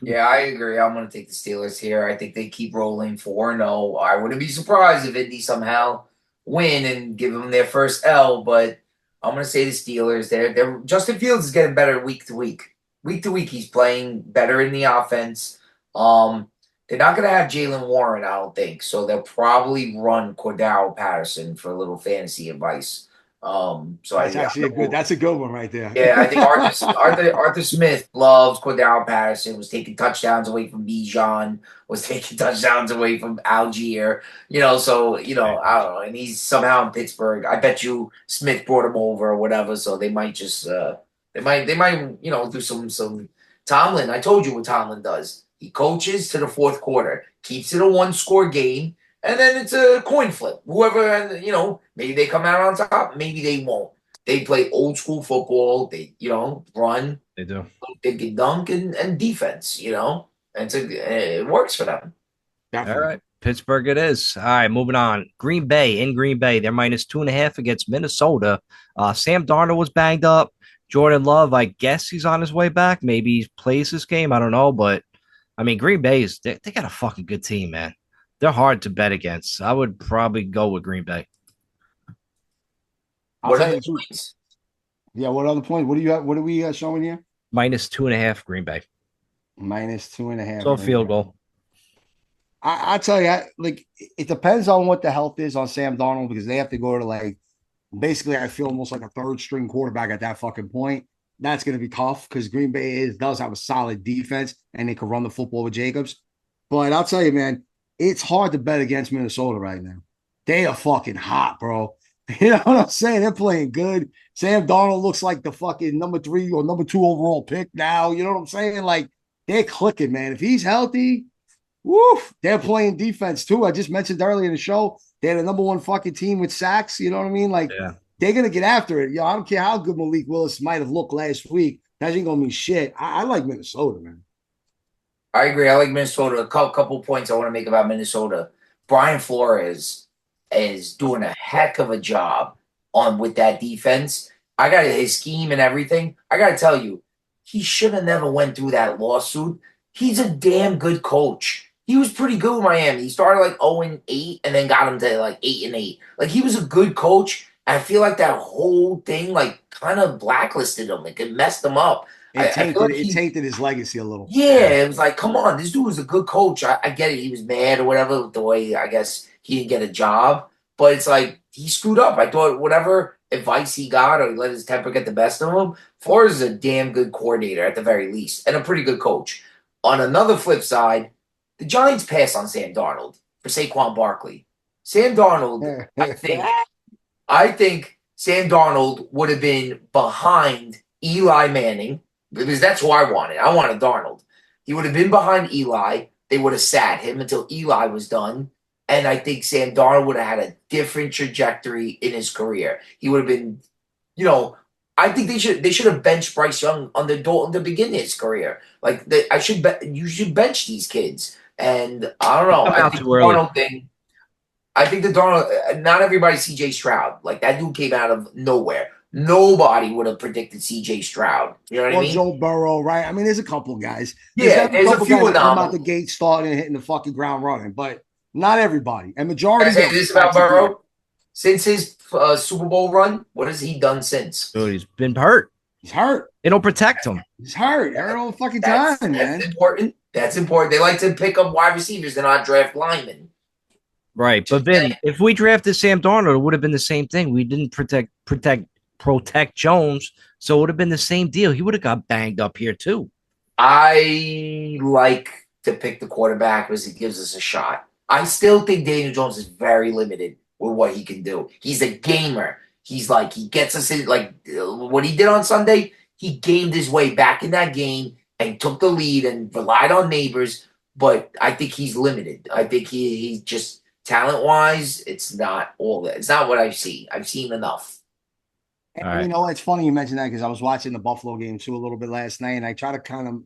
Yeah, I agree. I'm going to take the Steelers here. I think they keep rolling 4-0. I wouldn't be surprised if Indy somehow win and give them their first L, but I'm going to say the Steelers. They're Justin Fields is getting better week to week. Week to week, he's playing better in the offense. They're not going to have Jalen Warren, I don't think, so they'll probably run Cordell Patterson for a little fantasy advice. That's a good one right there. Yeah, I think Arthur Smith loves Cordell Patterson, was taking touchdowns away from Bijan, was taking touchdowns away from Algier, I don't know, and he's somehow in Pittsburgh. I bet you Smith brought him over or whatever, so they might just they might do some Tomlin. I told you what Tomlin does. He coaches to the 4th quarter, keeps it a 1-score game. And then it's a coin flip. Whoever, maybe they come out on top, maybe they won't. They play old school football. They, run. They do. They can dunk and defense, and it works for them. Definitely. All right. Pittsburgh it is. All right, moving on. Green Bay. They're -2.5 against Minnesota. Sam Darnold was banged up. Jordan Love, I guess he's on his way back. Maybe he plays this game. I don't know. But, I mean, Green Bay, they got a fucking good team, man. They're hard to bet against. I would probably go with Green Bay. What are the points? Yeah, what other point? What do you have? What are we showing here? -2.5 Green Bay. -2.5. So field goal. I tell you, like it depends on what the health is on Sam Darnold because they have to go to like basically. I feel almost like a third string quarterback at that fucking point. That's going to be tough because Green Bay does have a solid defense and they can run the football with Jacobs. But I'll tell you, man, it's hard to bet against Minnesota right now. They are fucking hot, bro. You know what I'm saying? They're playing good. Sam Darnold looks like the fucking number 3 or number 2 overall pick now. You know what I'm saying? Like they're clicking, man. If he's healthy, woof, they're playing defense too. I just mentioned earlier in the show, they're the number 1 fucking team with sacks. You know what I mean? Like they're gonna get after it. Yo, I don't care how good Malik Willis might have looked last week. That ain't gonna mean shit. I like Minnesota, man. I agree. I like Minnesota. A couple points I want to make about Minnesota. Brian Flores is doing a heck of a job with that defense. I got his scheme and everything. I got to tell you, he should have never went through that lawsuit. He's a damn good coach. He was pretty good with Miami. He started like 0-8 and then got him to like 8-8. Like he was a good coach. I feel like that whole thing like kind of blacklisted him. Like it messed him up. It tainted his legacy a little. Yeah, it was like, come on, this dude was a good coach. I get it. He was mad or whatever with the way, I guess, he didn't get a job. But it's like, he screwed up. I thought whatever advice he got or he let his temper get the best of him, Flores is a damn good coordinator at the very least and a pretty good coach. On another flip side, the Giants passed on Sam Darnold for Saquon Barkley. Sam Darnold, I think Sam Darnold would have been behind Eli Manning, because that's who I wanted. I wanted Darnold. He would have been behind Eli. They would have sat him until Eli was done. And I think Sam Darnold would have had a different trajectory in his career. He would have been, I think they should have benched Bryce Young under Dalton to begin his career. Like you should bench these kids. And I don't know. I think the Darnold thing. I think the Darnold. Not everybody CJ Stroud. Like that dude came out of nowhere. Nobody would have predicted C.J. Stroud. You know what I mean? Joe Burrow, right? I mean, there's a couple guys. There's a few of them out the gate starting and hitting the fucking ground running, but not everybody. And majority. Can I say this about Burrow? Since his Super Bowl run, what has he done since? Dude, he's been hurt. He's hurt. They don't protect him. He's hurt. Hurt all the fucking time, man. That's important. That's important. They like to pick up wide receivers and not draft linemen. Right, but then if we drafted Sam Darnold, it would have been the same thing. We didn't protect Jones, so it would have been the same deal. He would have got banged up here too. I like to pick the quarterback because it gives us a shot. I still think Daniel Jones is very limited with what he can do. He's a gamer. He's like, he gets us in, like what he did on Sunday, he gamed his way back in that game and took the lead and relied on neighbors, but I think he's limited. I think he's just talent-wise, it's not all that. It's not what I see. I've seen enough. And it's funny you mentioned that because I was watching the Buffalo game too a little bit last night, and I try to kind of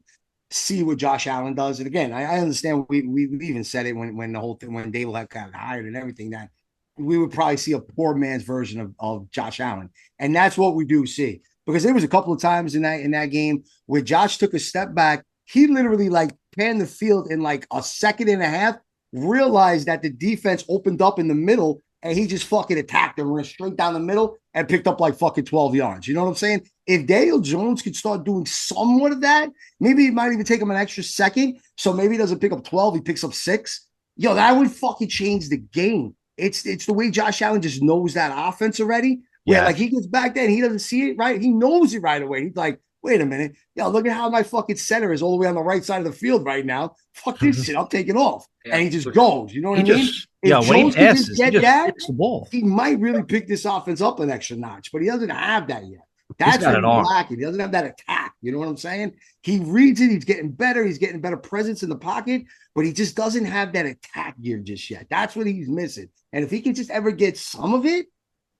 see what Josh Allen does. And again, I understand we even said it when the whole thing, when Dable had got hired and everything, that we would probably see a poor man's version of Josh Allen. And that's what we do see. Because there was a couple of times in that game where Josh took a step back. He literally like panned the field in like a second and a half, realized that the defense opened up in the middle, and he just fucking attacked and ran straight down the middle and picked up like fucking 12 yards. You know what I'm saying? If Daniel Jones could start doing somewhat of that, maybe it might even take him an extra second. So maybe he doesn't pick up 12, he picks up 6. Yo, that would fucking change the game. It's the way Josh Allen just knows that offense already. Where like he gets back there and he doesn't see it right. He knows it right away. He's like, wait a minute. Yo, look at how my fucking center is all the way on the right side of the field right now. Fuck this shit. I'm taking off. Yeah. And he just goes. You know what I mean? If Jones can just get that, the ball. He might really pick this offense up an extra notch, but he doesn't have that yet. That's what he's lacking. He doesn't have that attack. You know what I'm saying? He reads it. He's getting better. He's getting better presence in the pocket, but he just doesn't have that attack gear just yet. That's what he's missing. And if he can just ever get some of it,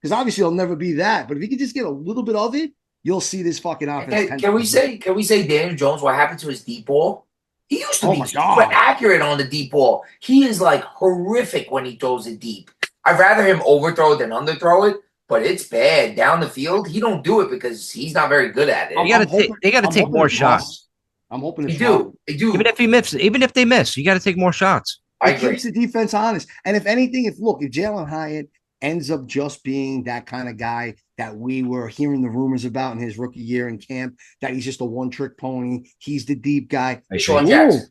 because obviously he'll never be that, but if he can just get a little bit of it, you'll see this fucking offense. Can we say Daniel Jones, what happened to his deep ball? He used to be super accurate on the deep ball. He is like horrific when he throws it deep. I'd rather him overthrow than underthrow it, but it's bad down the field. He don't do it because he's not very good at it. They got to take more shots. I'm hoping they do. Even if they miss, you got to take more shots. It keeps the defense honest. And if anything, if Jalen Hyatt ends up just being that kind of guy that we were hearing the rumors about in his rookie year in camp, that he's just a one-trick pony. He's the deep guy. Sean Jackson.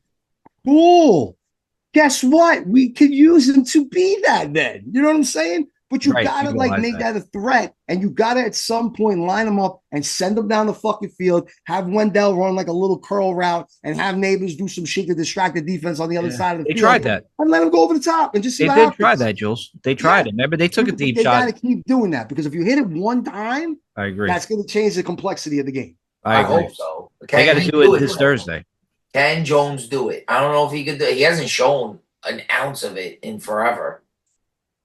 Cool. Guess what? We could use him to be that then. You know what I'm saying? But you gotta make that a threat, and you gotta at some point line them up and send them down the fucking field. Have Wendell run like a little curl route, and have Neighbors do some shit to distract the defense on the other side of the field. They tried that, and let him go over the top and just see. They did try that, Jules. They tried it. Remember, they took a deep shot. They gotta keep doing that, because if you hit it one time, I agree. That's going to change the complexity of the game. I hope so. They got to do it this Thursday. Can Jones do it? I don't know if he could do it. He hasn't shown an ounce of it in forever.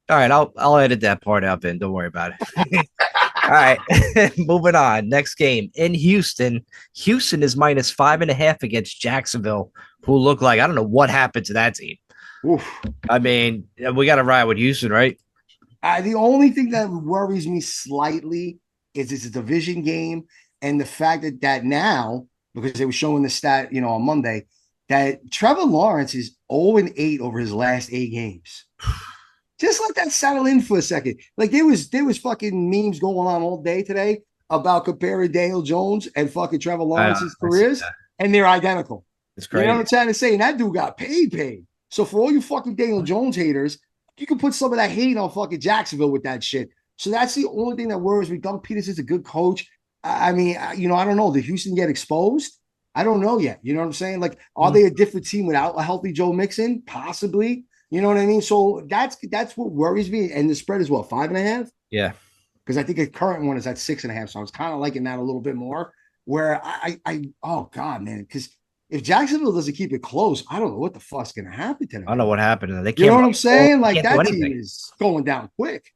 All right, I'll edit that part out, Ben. Don't worry about it. All right, moving on. Next game in Houston. Houston is minus 5.5 against Jacksonville, who look like, I don't know what happened to that team. Oof. I mean, we got to ride with Houston, right? The only thing that worries me slightly is it's a division game, and the fact that now, because they were showing the stat, on Monday, that Trevor Lawrence is 0-8 over his last 8 games. Just let that settle in for a second. Like there was fucking memes going on all day today about comparing Daniel Jones and fucking Trevor Lawrence's careers, and they're identical. It's crazy. You know what I'm trying to say? And that dude got paid. So for all you fucking Daniel Jones haters, you can put some of that hate on fucking Jacksonville with that shit. So that's the only thing that worries me. Doug Peterson's a good coach. I mean, I don't know. Did Houston get exposed? I don't know yet. You know what I'm saying? Like, are they a different team without a healthy Joe Mixon? Possibly. You know what I mean? So that's what worries me. And the spread is what, 5.5? Yeah. Because I think the current one is at 6.5. So I was kind of liking that a little bit more. Where oh God, man, because if Jacksonville doesn't keep it close, I don't know what the fuck's gonna happen to them. I don't know what happened. They can't. You know what I'm saying? Like that team is going down quick.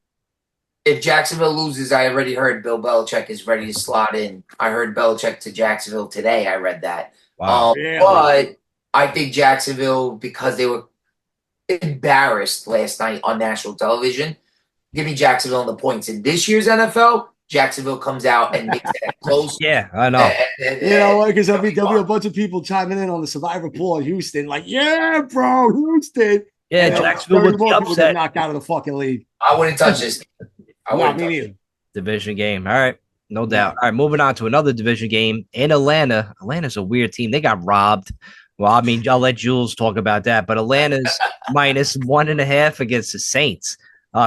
If Jacksonville loses, I already heard Bill Belichick is ready to slot in. I heard Belichick to Jacksonville today. I read that. Wow. But I think Jacksonville, because they were embarrassed last night on national television, give me Jacksonville in the points. In this year's NFL, Jacksonville comes out and makes that close. Yeah, I know. You know what? Because there'll be a bunch of people chiming in on the survivor pool in Houston, like, yeah, bro, Houston. Yeah, Jacksonville would be upset. Knocked out of the fucking league. I wouldn't touch this. I wouldn't touch it. Division game. All right. No doubt. All right, moving on to another division game in Atlanta. Atlanta's a weird team. They got robbed. Well, I mean, I'll let Jules talk about that, but Atlanta's minus 1.5 against the Saints.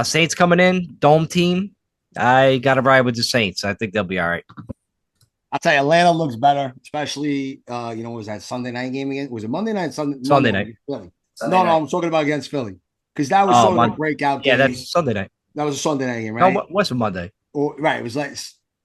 Saints coming in, dome team. I got to ride with the Saints. I think they'll be all right. I'll tell you, Atlanta looks better, especially, was that Sunday night game again? Was it Monday night? Sunday night. Philly. No, I'm talking about against Philly, because that was sort of a breakout game. Yeah, that's Sunday night. That was a Sunday night game, right? No, what's a Monday? Right, it was like.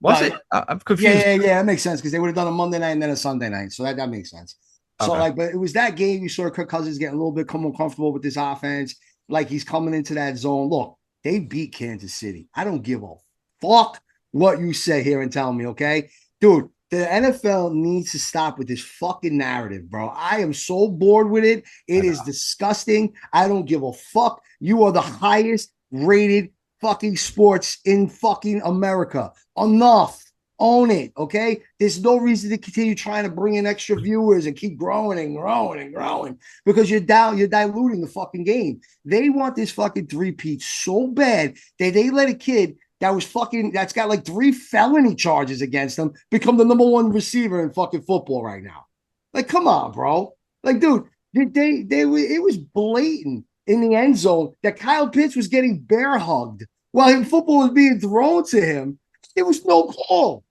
Was it? I'm confused. Yeah, that makes sense, because they would have done a Monday night and then a Sunday night, so that makes sense. Okay. So, but it was that game you saw Kirk Cousins getting a little bit comfortable with this offense, like he's coming into that zone. Look, they beat Kansas City. I don't give a fuck what you say here and tell me, okay? Dude, the NFL needs to stop with this fucking narrative, bro. I am so bored with it. It is disgusting. I don't give a fuck. You are the highest rated fucking sports in fucking America. Enough. Own it, okay? There's no reason to continue trying to bring in extra viewers and keep growing and growing and growing, because you're diluting the fucking game. They want this fucking three-peat so bad that they let a kid that's got like 3 felony charges against him become the number 1 receiver in fucking football right now. Like, come on, bro. Like, dude, it was blatant in the end zone that Kyle Pitts was getting bear hugged while football was being thrown to him. There was no call.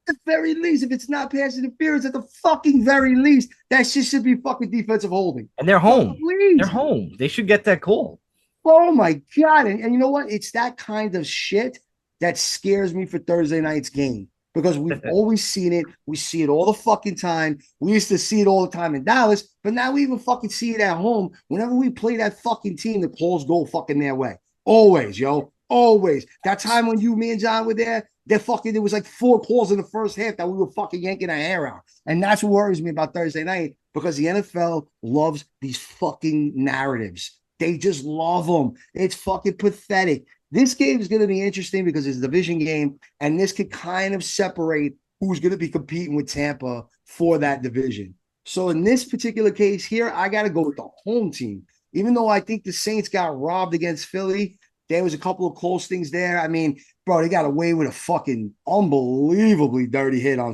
At the very least, if it's not pass interference, at the fucking very least, that shit should be fucking defensive holding. And they're home. They're home. They should get that call. Oh, my God. And you know what? It's that kind of shit that scares me for Thursday night's game, because we've always seen it. We see it all the fucking time. We used to see it all the time in Dallas, but now we even fucking see it at home. Whenever we play that fucking team, the calls go fucking their way. Always, yo. Always. That time when me and John were there, there was like 4 calls in the first half that we were fucking yanking our hair out. And that's what worries me about Thursday night, because the NFL loves these fucking narratives. They just love them. It's fucking pathetic. This game is going to be interesting because it's a division game, and this could kind of separate who's going to be competing with Tampa for that division. So in this particular case here, I got to go with the home team. Even though I think the Saints got robbed against Philly, There was a couple of close things there. I mean, bro, they got away with a fucking unbelievably dirty hit on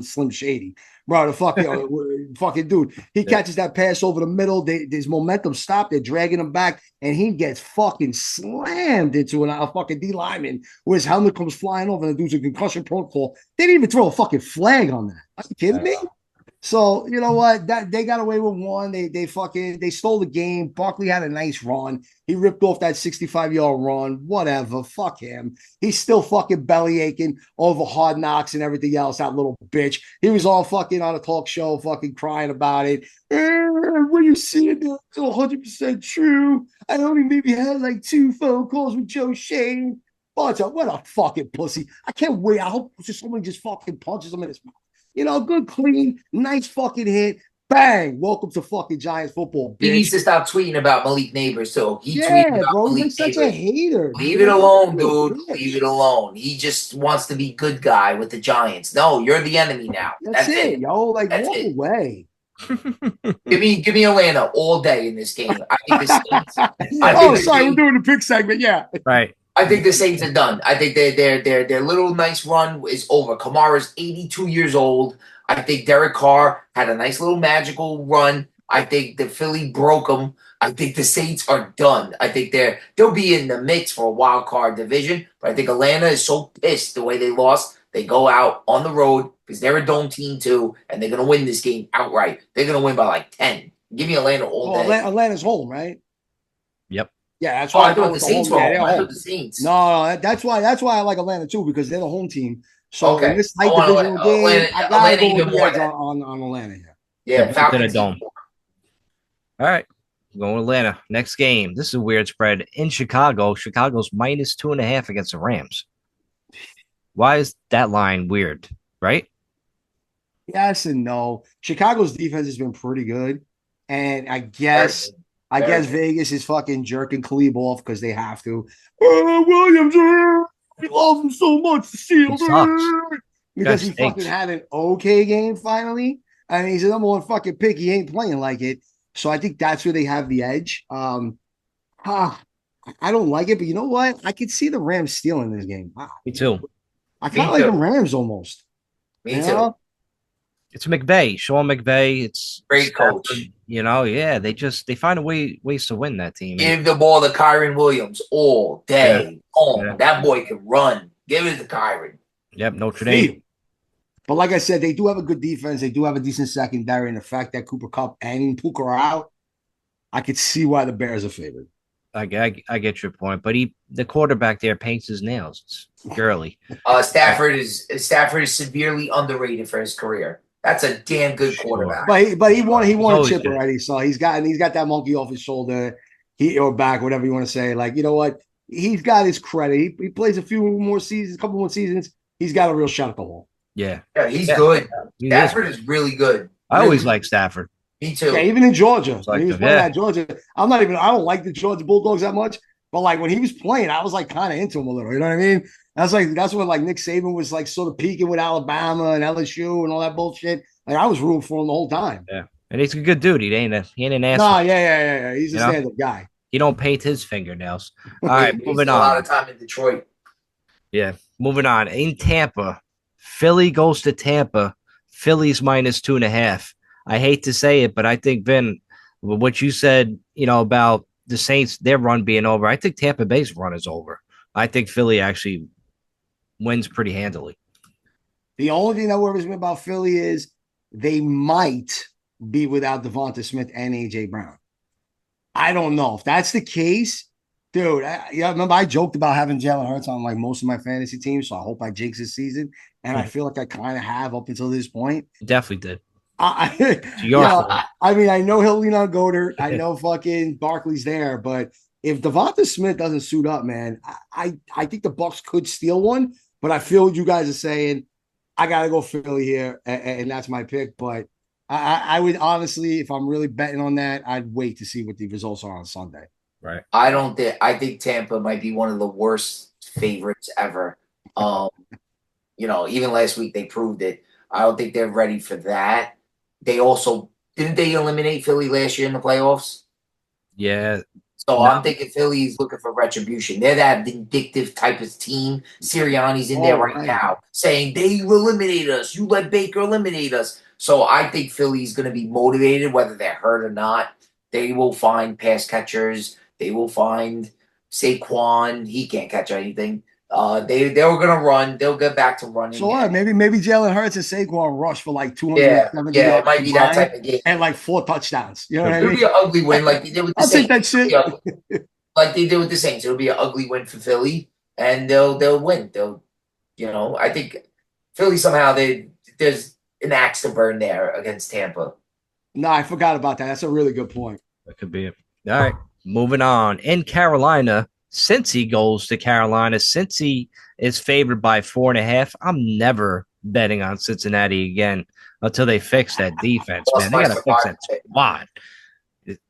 Slim Shady. Bro, the fucking dude, he catches that pass over the middle. There's momentum stop. They're dragging him back, and he gets fucking slammed into a fucking D lineman where his helmet comes flying over, and the dude's a concussion protocol. They didn't even throw a fucking flag on that. Are you kidding me? So you know what? That they got away with one. They stole the game. Barkley had a nice run. He ripped off that 65-yard run. Whatever. Fuck him. He's still fucking belly aching over Hard Knocks and everything else. That little bitch. He was all fucking on a talk show, fucking crying about it. What you seeing? It's 100% true. I only maybe had like 2 phone calls with Joe Shane. What a fucking pussy. I can't wait. I hope somebody just fucking punches him in his mouth. You know, good, clean, nice fucking hit. Bang. Welcome to fucking Giants football, bitch. He needs to stop tweeting about Malik Neighbors, too. He yeah, tweeted about bro. Malik He's such Neighbors. a hater. Leave it alone, dude. Leave it alone. He just wants to be good guy with the Giants. No, you're the enemy now. That's it, yo. Like, That's walk it. away. Give me Atlanta all day in this game. I think the Saints. We're doing the pick segment. Yeah. Right. I think the Saints are done. I think their little nice run is over. Kamara's 82 years old. I think Derek Carr had a nice little magical run. I think the Philly broke them. I think the Saints are done. I think they'll be in the mix for a wild card division. But I think Atlanta is so pissed the way they lost. They go out on the road because they're a dome team too, and they're going to win this game outright. They're going to win by like 10. Give me Atlanta all day. Atlanta's home, right? Yep. Yeah, that's why I thought the Saints were home. I thought the Saints. No, that's why I like Atlanta too, because they're the home team. So in this tight divisional game, I gotta go with the edge on Atlanta here. Yeah, Falcons. Dome. All right. Going to Atlanta. Next game. This is a weird spread. In Chicago, Chicago's minus 2.5 against the Rams. Why is that line weird? Right? Yes and no. Chicago's defense has been pretty good. And I guess Vegas is fucking jerking Khalib off because they have to. Williams, he loves him so much to see him. Because he fucking had an okay game finally. I mean, he's the number 1 fucking pick. He ain't playing like it. So I think that's where they have the edge. I don't like it, but you know what? I could see the Rams stealing this game. Wow. Me too. I kind of like the Rams almost. Me too. It's McVay, Sean McVay. It's great coach. You know, yeah. They find ways to win that team. Give the ball to Kyron Williams all day. Yeah. That boy can run. Give it to Kyron. Yep, Notre Dame. But like I said, they do have a good defense. They do have a decent secondary. And the fact that Cooper Kupp and Puka are out, I could see why the Bears are favored. I get your point, but the quarterback there paints his nails. It's girly. Stafford is severely underrated for his career. That's a damn good quarterback. But he won a chip already, so he's got that monkey off his shoulder, or back, whatever you want to say. Like, you know what? He's got his credit. He plays a couple more seasons. He's got a real shot at the wall. Yeah, he's good. Stafford is really good. I always like Stafford. Me too. Yeah, even in Georgia. When he was playing at Georgia, I don't like the Georgia Bulldogs that much. But like when he was playing, I was like kind of into him a little. You know what I mean? That's when like Nick Saban was like sort of peaking with Alabama and LSU and all that bullshit. Like I was rooting for him the whole time. Yeah, and he's a good dude. He ain't an asshole. No, yeah. He's a stand-up guy. He don't paint his fingernails. All right, moving on. A lot of time in Detroit. Yeah, moving on. In Tampa, Philly goes to Tampa. Philly's minus 2.5. I hate to say it, but I think, Vin, what you said, about the Saints, their run being over, I think Tampa Bay's run is over. I think Philly actually wins pretty handily. The only thing that worries me about Philly is they might be without Devonta Smith and A.J. Brown. I don't know. If that's the case, dude, remember I joked about having Jalen Hurts on like most of my fantasy teams, so I hope I jinx this season. And I feel like I kind of have up until this point. Definitely did. I mean, I know he'll lean on Goddard. I know fucking Barkley's there, but if Devonta Smith doesn't suit up, man, I think the Bucs could steal one. But I feel what you guys are saying. I gotta go Philly here, and that's my pick. But I would honestly, if I'm really betting on that, I'd wait to see what the results are on Sunday. Right. I think Tampa might be one of the worst favorites ever. Even last week they proved it. I don't think they're ready for that. They also didn't they eliminate Philly last year in the playoffs? Yeah. So No. I'm thinking Philly's looking for retribution. They're that vindictive type of team. Sirianni's in there right now saying they eliminate us. You let Baker eliminate us. So I think Philly's going to be motivated, whether they're hurt or not. They will find pass catchers. They will find Saquon. He can't catch anything. They were going to run. They'll get back to running. So what? Maybe Jalen Hurts and Saquon rush for like 270 it yards might be that type of game. and like 4 touchdowns. You know what I It'll mean? be an ugly win like they did with the I'll take Saints. that shit. Like they did with the Saints. It'll be an ugly win for Philly, and they'll win. I think Philly somehow there's an axe to burn there against Tampa. No, I forgot about that. That's a really good point. That could be it. All right, moving on. In Carolina, Cincy goes to Carolina. Cincy is favored by 4.5. I'm never betting on Cincinnati again until they fix that defense, man. They got to fix that squad.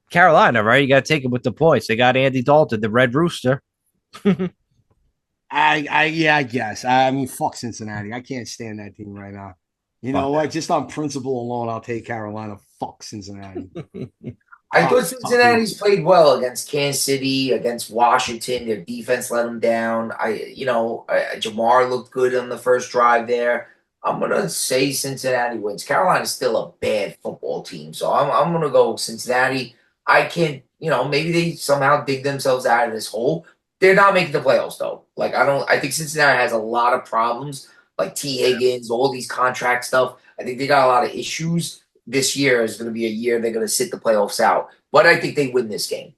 Carolina, right? You got to take it with the points. They got Andy Dalton, the Red Rooster. I guess. I mean, fuck Cincinnati. I can't stand that team right now. You know what? Just on principle alone, I'll take Carolina. Fuck Cincinnati. I thought Cincinnati's played well against Kansas City, against Washington. Their defense let them down. Jamar looked good on the first drive there. I'm gonna say Cincinnati wins. Carolina's still a bad football team, so I'm gonna go Cincinnati. I can't, maybe they somehow dig themselves out of this hole. They're not making the playoffs though. I think Cincinnati has a lot of problems, like T. Higgins, all these contract stuff. I think they got a lot of issues. This year is going to be a year they're going to sit the playoffs out. But I think they win this game.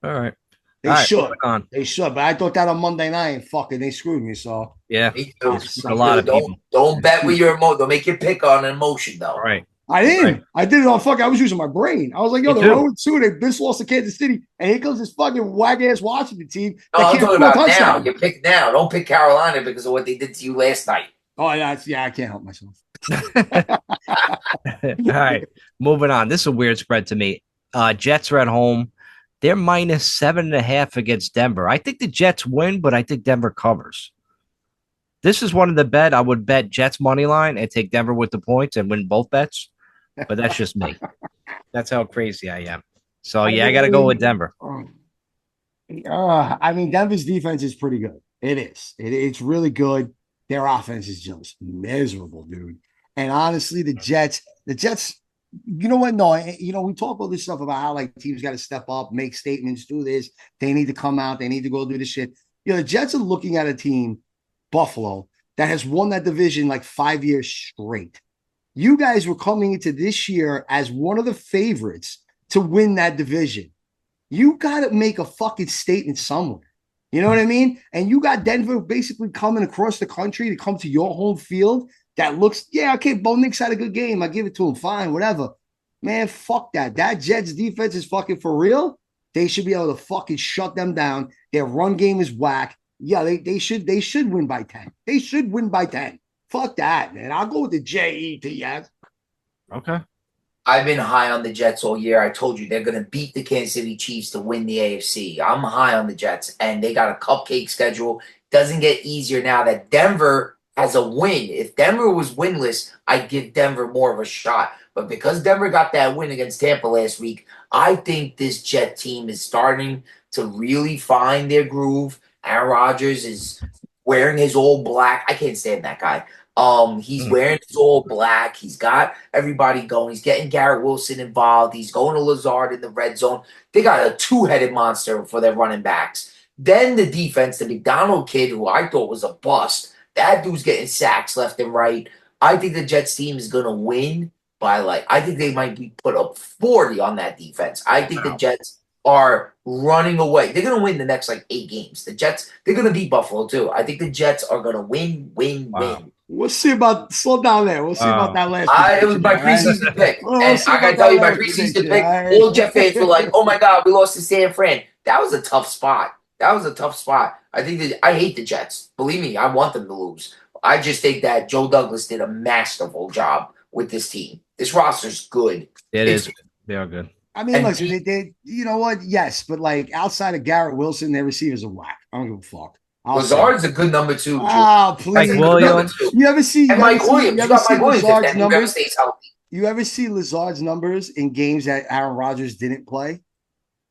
All right. They should. They should. But I thought that on Monday night, and fucking they screwed me. So yeah, me too. A lot of people. Don't bet with your emotion. Don't make your pick on emotion though. All right. I didn't. Right. I did it on fucking. I was using my brain. I was like, yo, they're 0-2. They just lost to Kansas City, and here comes this fucking whack ass Washington team. No, I'm talking about now. You pick now. Don't pick Carolina because of what they did to you last night. Oh, yeah, I can't help myself. All right, moving on. This is a weird spread to me. Jets are at home. They're minus 7.5 against Denver. I think the Jets win, but I think Denver covers. This is one of the bet. I would bet Jets money line and take Denver with the points and win both bets. But that's just me. That's how crazy I am. So yeah, I got to go with Denver. I mean, Denver's defense is pretty good. It is. It's really good. Their offense is just miserable, dude. And honestly, the Jets, you know what? No, we talk all this stuff about how like teams got to step up, make statements, do this. They need to come out. They need to go do this shit. The Jets are looking at a team, Buffalo, that has won that division like 5 years straight. You guys were coming into this year as one of the favorites to win that division. You got to make a fucking statement somewhere. You know what I mean? And you got Denver basically coming across the country to come to your home field that looks, okay, Bo Nix had a good game. I give it to him. Fine, whatever. Man, fuck that. That Jets defense is fucking for real. They should be able to fucking shut them down. Their run game is whack. Yeah, they should win by 10. They should win by 10. Fuck that, man. I'll go with the Jets. Okay. I've been high on the Jets all year. I told you they're going to beat the Kansas City Chiefs to win the AFC. I'm high on the Jets, and they got a cupcake schedule. Doesn't get easier now that Denver has a win. If Denver was winless, I'd give Denver more of a shot. But because Denver got that win against Tampa last week, I think this Jet team is starting to really find their groove. Aaron Rodgers is wearing his all black. I can't stand that guy. He's wearing his all black. He's got everybody going. He's getting Garrett Wilson involved. He's going to Lazard in the red zone. They got a two-headed monster for their running backs. Then the defense, the McDonald kid, who I thought was a bust. That dude's getting sacks left and right. I think the Jets team is going to win by I think they might be put up 40 on that defense. I think the Jets are running away. They're going to win the next 8 games. The Jets, they're going to beat Buffalo too. I think the Jets are going to win. We'll see about slow down there. We'll see about that last. It was my preseason pick, and I gotta tell you, my preseason pick. All Jet fans were like, "Oh my god, we lost to San Fran." That was a tough spot. I think I hate the Jets. Believe me, I want them to lose. I just think that Joe Douglas did a masterful job with this team. This roster's good. It is. They are good. I mean, look, they you know what? Yes, but outside of Garrett Wilson, their receivers are whack. I don't give a fuck. Lazard's a good number 2. Oh, please. Mike Williams. You ever see Mike Williams? You got Mike Williams if that numbers? Stays healthy. You ever see Lazard's numbers in games that Aaron Rodgers didn't play?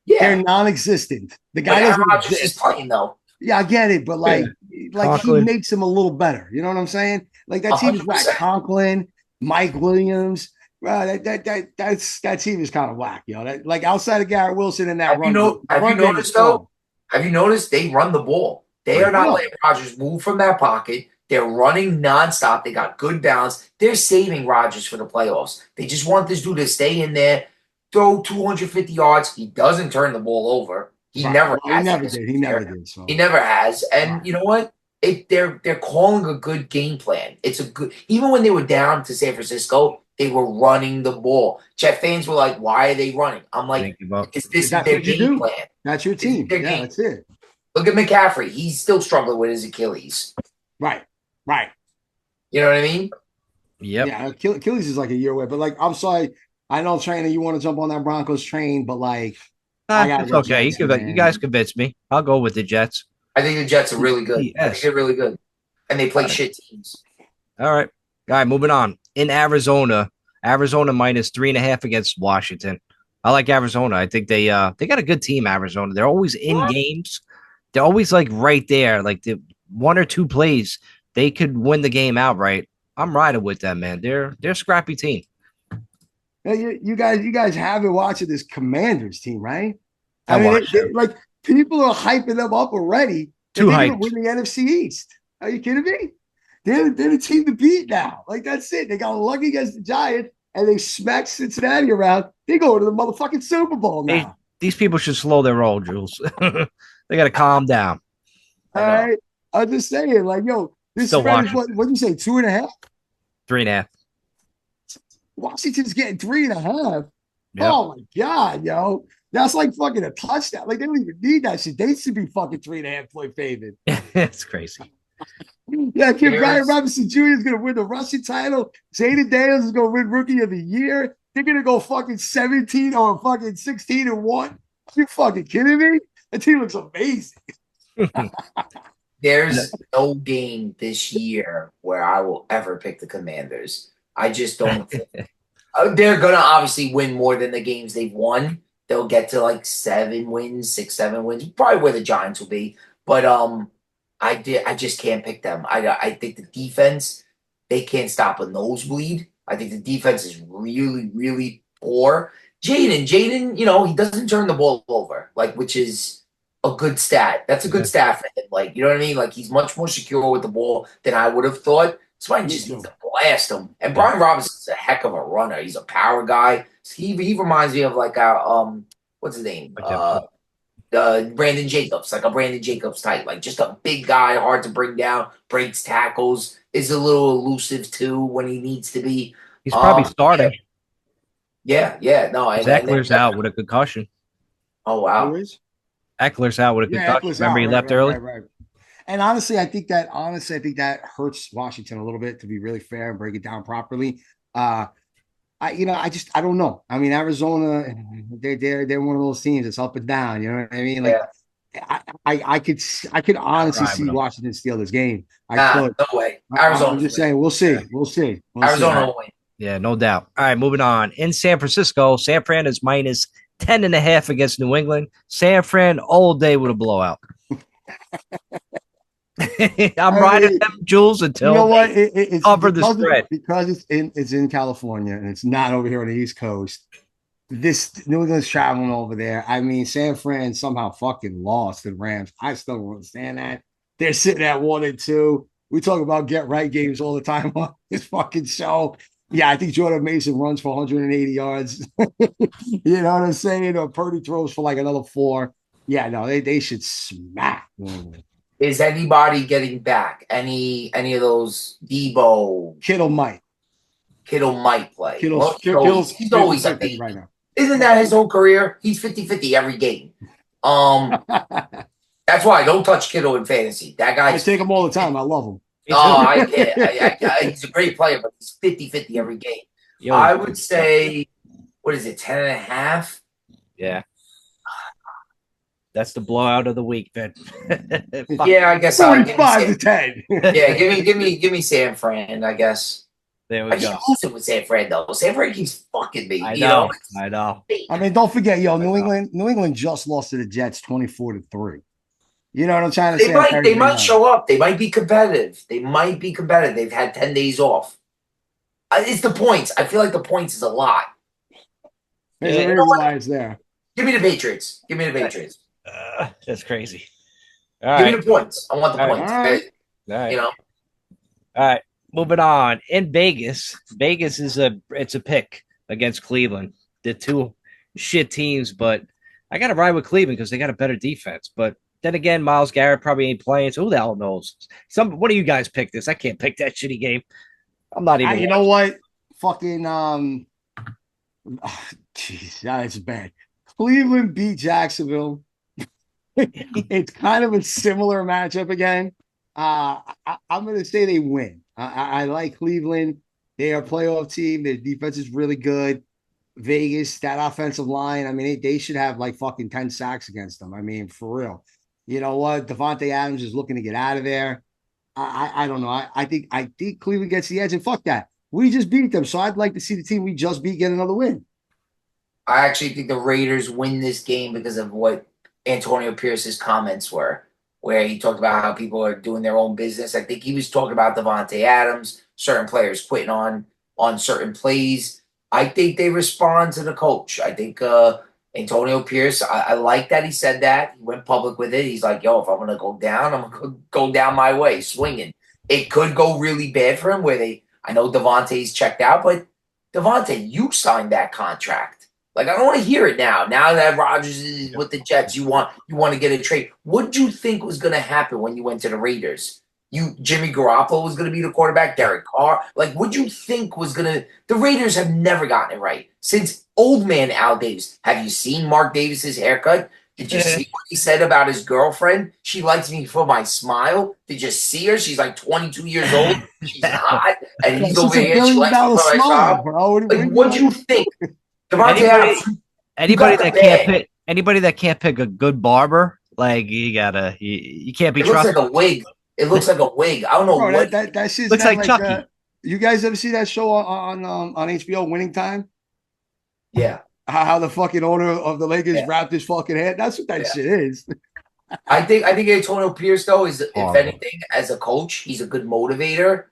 They're Yeah. non-existent. The But guy Aaron doesn't Rodgers is exist. playing though. Yeah, I get it, but like he Conklin. makes him a little better. You know what I'm saying? Like that team is whack. 100%. Conklin, Mike Williams. That team is kind of whack, yo. That, like outside of Garrett Wilson and that Have run. you noticed though? Have you noticed they run the ball? They are not letting Rodgers move from that pocket. They're running nonstop. They got good balance. They're saving Rodgers for the playoffs. They just want this dude to stay in there, throw 250 yards. He doesn't turn the ball over. He never has. He never did. He never did. So he never has. And you know what? They're calling a good game plan. It's a good. Even when they were down to San Francisco, they were running the ball. Jet fans were like, "Why are they running?" I'm like, "Is this their game plan? That's your team. Yeah, that's it." Look at McCaffrey. He's still struggling with his Achilles. Right. You know what I mean? Yep. Yeah, Achilles is like a year away. But like, I'm sorry. I know, Trainer, you want to jump on that Broncos train, but like, it's okay. You guys convinced me. I'll go with the Jets. I think the Jets are really good. Yes. I think they're really good. And they play shit teams. All right. Moving on. In Arizona minus 3.5 against Washington. I like Arizona. I think they got a good team, Arizona. They're always in games. They're always like right there. Like the one or two plays, they could win the game outright. I'm riding with them, man. They're a scrappy team. You guys have been watching this Commanders team, right? I mean, like people are hyping them up already. Too hyped. They're win the NFC East. Are you kidding me? They're the team to beat now. Like that's it. They got lucky against the Giants and they smacked Cincinnati around. They go to the motherfucking Super Bowl now. These people should slow their roll, Jules. They got to calm down. All right. I'm just saying, like, yo, this spread is what did you say, 2.5? 3.5. Washington's getting 3.5. Yep. Oh my God, yo. That's like fucking a touchdown. Like they don't even need that shit. They should be fucking 3.5 point favored. It's crazy. Yeah, Brian Robinson Jr. is gonna win the rushing title. Jaden Daniels is gonna win Rookie of the Year. They're gonna go fucking 17 or fucking 16-1. Are you fucking kidding me? That team looks amazing. There's no game this year where I will ever pick the Commanders. I just don't think they're gonna obviously win more than the games they've won. They'll get to like 7 wins, 6, 7 wins, probably where the Giants will be. But I just can't pick them. I think the defense, they can't stop a nosebleed. I think the defense is really, really poor. Jaden, you know, he doesn't turn the ball over, like, which is a good stat. That's a good stat for him. Like, you know what I mean? Like, he's much more secure with the ball than I would have thought. So I just need to blast him. And Brian Robinson's a heck of a runner. He's a power guy. He reminds me of like what's his name? Brandon Jacobs, like a Brandon Jacobs type, like just a big guy, hard to bring down, breaks tackles, is a little elusive too when he needs to be. He's probably starting. Yeah, no. Eckler's out with a concussion. Oh wow. Eckler's out with a concussion. Remember he left early. Right. And honestly, I think that hurts Washington a little bit, to be really fair and break it down properly. I don't know. I mean, Arizona, they're one of those teams that's up and down. You know what I mean? Like, I could honestly see Washington steal this game. No way. Arizona. I'm just saying, we'll see. Arizona will win. Yeah, no doubt. All right, moving on. In San Francisco, San Fran is minus 10.5 against New England. San Fran all day with a blowout. I'm riding them, Jules, until you know what? it's cover the spread because it's in California and it's not over here on the East Coast. This New England's traveling over there. I mean, San Fran somehow fucking lost to the Rams. I still don't understand that. They're sitting at 1-2. We talk about get right games all the time on this fucking show. Yeah, I think Jordan Mason runs for 180 yards. You know what I'm saying? Or Purdy throws for like another 4. Yeah, no, they should smack. Is anybody getting back? Any of those Debo? Kittle might play. He's always a baby right now. Isn't that his whole career? He's 50-50 every game. That's why I don't touch Kittle in fantasy. That guy. I take him all the time. I love him. I can't. He's a great player, but he's 50-50 every game. I would say, what is it, 10.5? Yeah. That's the blowout of the week, then. Yeah, I guess 45 to 10. Yeah, give me San Fran, I guess. There we I keep go. losing with San Fran though. San Fran keeps fucking me. I You know. know. I mean, don't forget, New England just lost to the Jets 24-3. You know what I'm trying to say? They might show up. They might be competitive. They've had 10 days off. It's the points. I feel like the points is a lot. There's a reason why it's there. Give me the Patriots. That's crazy. Give me the points. I want the points. All right. You know. All right. Moving on. In Vegas, it's a pick against Cleveland. They're two shit teams, but I got to ride with Cleveland because they got a better defense. But then again, Myles Garrett probably ain't playing, so who the hell knows? One of you guys pick this. I can't pick that shitty game. I'm not even. You know what? Fucking jeez, that's bad. Cleveland beat Jacksonville. It's kind of a similar matchup again. I'm going to say they win. I like Cleveland. They are a playoff team. Their defense is really good. Vegas, that offensive line, I mean, they should have like fucking 10 sacks against them. I mean, for real. You know what? Devontae Adams is looking to get out of there. I don't know. I think Cleveland gets the edge, and fuck that. We just beat them, so I'd like to see the team we just beat get another win. I actually think the Raiders win this game because of what Antonio Pierce's comments were, where he talked about how people are doing their own business. I think he was talking about Devontae Adams, certain players quitting on certain plays. I think they respond to the coach. I think Antonio Pierce, I like that he said that. He went public with it. He's like, yo, if I'm going to go down, I'm going to go down my way, swinging. It could go really bad for him I know Devontae's checked out, but Devontae, you signed that contract. Like, I don't want to hear it now. Now that Rodgers is with the Jets, you want to get a trade. What did you think was going to happen when you went to the Raiders? Jimmy Garoppolo was going to be the quarterback, Derek Carr. Like, what do you think was going to – the Raiders have never gotten it right. Since old man Al Davis. Have you seen Mark Davis's haircut? Did you see what he said about his girlfriend? She likes me for my smile. Did you see her? She's like 22 years old. She's hot. And he's over here. She likes me for my smile. Like, what do you think? Anybody that can't pick a good barber, like you can't be trusted. Looks like a wig. It looks like a wig. I don't know what that shit looks like Chucky. You guys ever see that show on HBO, Winning Time? Yeah. How the fucking owner of the Lakers wrapped his fucking head. That's what that shit is. I think Antonio Pierce, though, is, if anything, as a coach, he's a good motivator.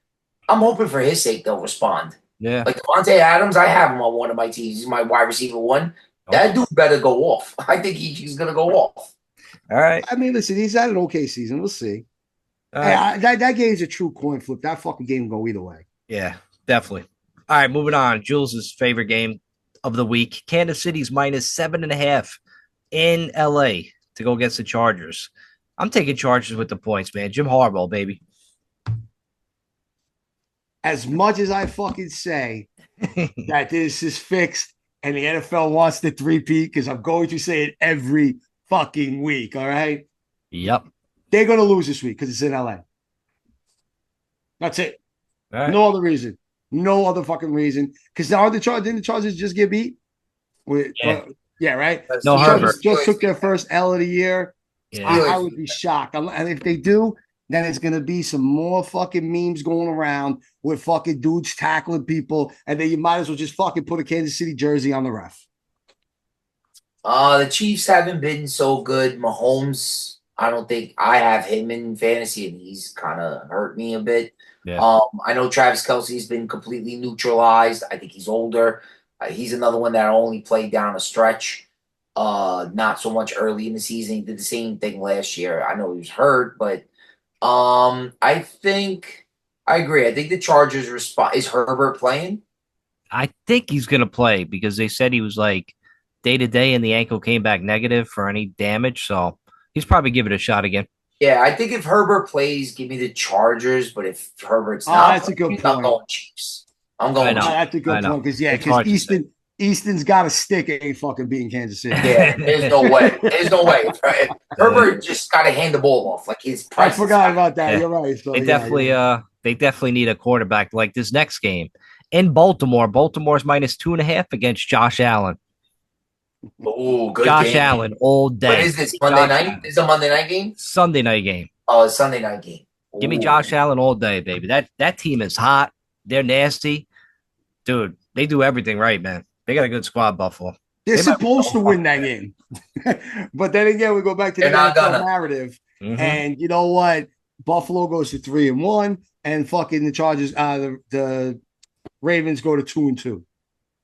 I'm hoping for his sake they'll respond. Yeah. Like Devontae Adams, I have him on one of my teams. He's my wide receiver one. That dude better go off. I think he's going to go off. All right. I mean, listen, he's had an okay season. We'll see. That game's a true coin flip. That fucking game will go either way. Yeah, definitely. All right, moving on. Jules' favorite game of the week. Kansas City's -7.5 in LA to go against the Chargers. I'm taking Chargers with the points, man. Jim Harbaugh, baby. As much as I fucking say that this is fixed and the NFL wants to three-peat, because I'm going to say it every fucking week, all right? Yep. They're going to lose this week because it's in LA. That's it. Right. No other reason. No other fucking reason. Because didn't the Chargers just get beat? Yeah, right? No, Herbert just took their first L of the year. Yeah. I would be shocked. And if they do, then it's going to be some more fucking memes going around with fucking dudes tackling people. And then you might as well just fucking put a Kansas City jersey on the ref. The Chiefs haven't been so good. Mahomes, I don't think I have him in fantasy, and he's kind of hurt me a bit. Yeah. I know Travis Kelce's been completely neutralized. I think he's older. He's another one that only played down a stretch. Not so much early in the season. He did the same thing last year. I know he was hurt, but I think I agree. I think the Chargers respond. Is Herbert playing? I think he's going to play because they said he was like day-to-day and the ankle came back negative for any damage. So he's probably give it a shot again. Yeah, I think if Herbert plays, give me the Chargers. But if Herbert's not, that's a good point. I'm going Chiefs. I'm going Chiefs. That's a good point because Easton's got a stick at ain't fucking beating Kansas City. Yeah, there's no way. There's no way. Herbert just got to hand the ball off. Like his I forgot about that. Yeah. You're right. So, they definitely need a quarterback like this next game in Baltimore. Baltimore's -2.5 against Josh Allen. Oh, good Josh game. Allen all day. What is this, Monday night? Is it a Monday night game? Sunday night game. Oh, Sunday night game. Give me Josh Allen all day, baby. That team is hot. They're nasty. Dude, they do everything right, man. They got a good squad, Buffalo. They're They might be supposed to so win that fucking game. But then again, we go back to the They're not NFL gonna. narrative. bad. And you know what? Buffalo goes to 3-1, and fucking the Chargers, the Ravens go to 2-2.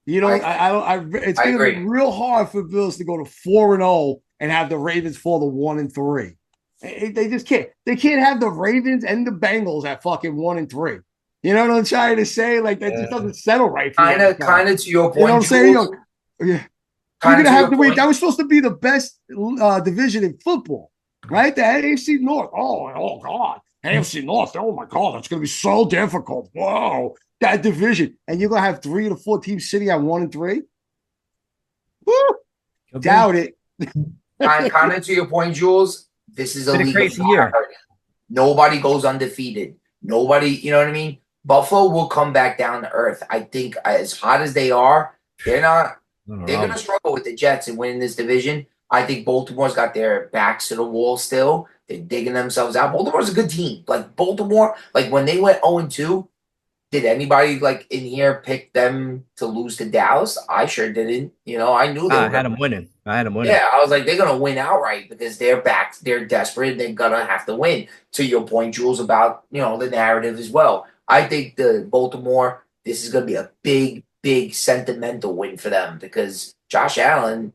You know, it's I going to be agree. real hard for Bills to go to 4-0 and have the Ravens fall to 1-3. They just can't. They can't have the Ravens and the Bengals at fucking 1-3. You know what I'm trying to say? Like that just doesn't settle right for you. Kind of to your point, You know what I'm saying? Jules. Yeah. You're Kinda gonna to have your to wait. point. That was supposed to be the best division in football, right? The AFC North. Oh God, AFC North. Oh my God, that's gonna be so difficult. Whoa, that division, and you're gonna have 3 of the 4 teams sitting at 1-3. Woo! Could be. Doubt it. Kind of to your point, Jules. This is a Been a league crazy of year. nobody goes undefeated. Nobody, you know what I mean? Buffalo will come back down to earth. I think as hot as they are, they're not. They're going to struggle with the Jets and winning this division. I think Baltimore's got their backs to the wall still. They're digging themselves out. Baltimore's a good team. Like Baltimore, like when they went 0-2, did anybody like in here pick them to lose to Dallas? I sure didn't. You know, I knew they I were had gonna them winning. I had them winning. Yeah, I was like, they're gonna win outright because they're back, they're desperate, they're gonna have to win. To your point, Jules, about the narrative as well. I think the Baltimore, this is gonna be a big sentimental win for them because Josh Allen,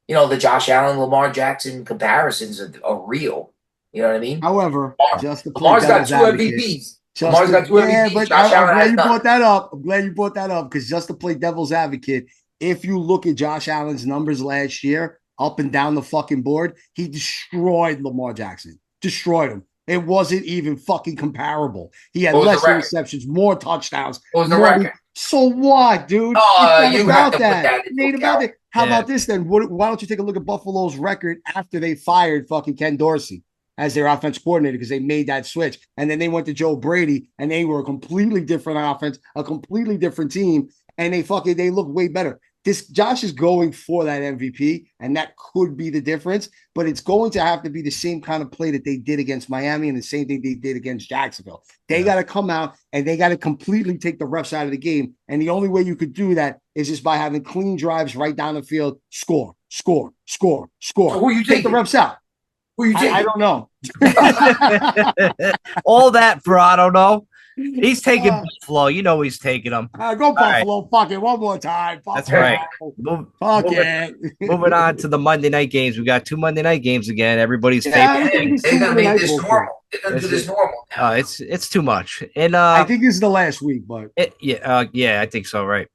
the Josh Allen Lamar Jackson comparisons are real. You know what I mean? However, just to play Lamar's got devil's 2 advocate, MVPs. Lamar's got 2 MVPs. but Josh I'm Allen glad has you none. brought that up. I'm glad you brought that up because just to play devil's advocate, if you look at Josh Allen's numbers last year, up and down the fucking board, he destroyed Lamar Jackson. Destroyed him. It wasn't even fucking comparable. He had What was less the record? interceptions, more touchdowns. What was the more- record? So what, dude? Oh, It's not you about have to put that. that It into ain't about account. it. How Yeah. about this then? Why don't you take a look at Buffalo's record after they fired fucking Ken Dorsey as their offense coordinator because they made that switch. And then they went to Joe Brady and they were a completely different offense, a completely different team, and they look way better. This Josh is going for that MVP, and that could be the difference, but it's going to have to be the same kind of play that they did against Miami and the same thing they did against Jacksonville. They got to come out and they got to completely take the refs out of the game. And the only way you could do that is just by having clean drives right down the field, score. So who you Take the taking? refs out. Who you taking? I don't know. All that for I don't know. He's taking Buffalo. You know he's taking them. Go Buffalo. Fuck it. One more time. That's Buffalo. right. Fuck it. Moving on to the Monday night games. We got 2 Monday night games again. Everybody's Yeah, favorite. They're gonna make this Nice normal. They're gonna do this normal. It's too much. And I think this is the last week, but I think so. Right.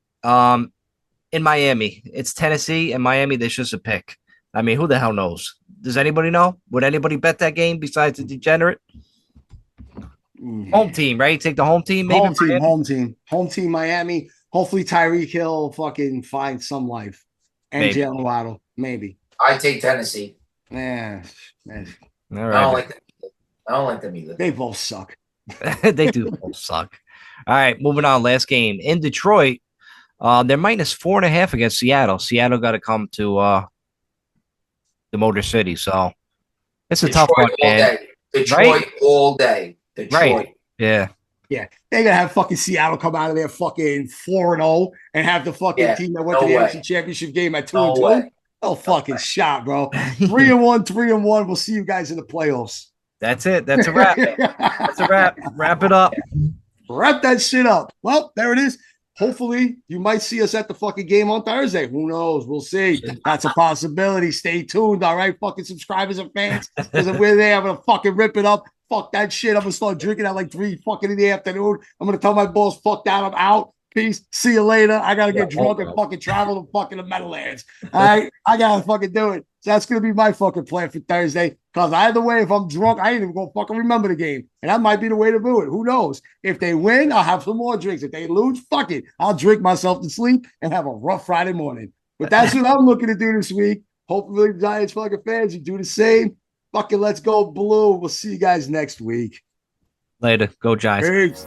In Miami, it's Tennessee and Miami. There's just a pick. I mean, who the hell knows? Does anybody know? Would anybody bet that game besides the degenerate? Home team, right? Take the home team, maybe. Home team, Miami. Hopefully Tyreek Hill fucking finds some life. And Maybe. Jalen Waddle, maybe. I take Tennessee. Yeah. All I don't right. like them. I don't like them either. They both suck. They do both suck. All right, moving on. Last game in Detroit. They're -4.5 against Seattle. Seattle got to come to the Motor City, so it's a tough one, all man. day. Detroit Right? all day. Detroit. Right. Yeah. Yeah. They're gonna have fucking Seattle come out of there fucking 4-0 and have the fucking team that went to the NFC Championship game at 2-2. way. Oh, fucking shot, bro. 3-1. We'll see you guys in the playoffs. That's it. That's a wrap. That's a wrap. Wrap it up. Wrap that shit up. Well, there it is. Hopefully, you might see us at the fucking game on Thursday. Who knows? We'll see. That's a possibility. Stay tuned. All right, fucking subscribers and fans. Because if we're there, I'm going to fucking rip it up. Fuck that shit. I'm going to start drinking at like 3 fucking in the afternoon. I'm going to tell my boss, fuck that. I'm out. Peace. See you later. I got to get drunk and fucking travel to fucking the Meadowlands. All right? I got to fucking do it. So that's going to be my fucking plan for Thursday. Because either way, if I'm drunk, I ain't even going to fucking remember the game. And that might be the way to do it. Who knows? If they win, I'll have some more drinks. If they lose, fuck it. I'll drink myself to sleep and have a rough Friday morning. But that's what I'm looking to do this week. Hopefully, Giants fucking fans, you do the same. Fucking let's go blue. We'll see you guys next week. Later. Go Giants. Peace.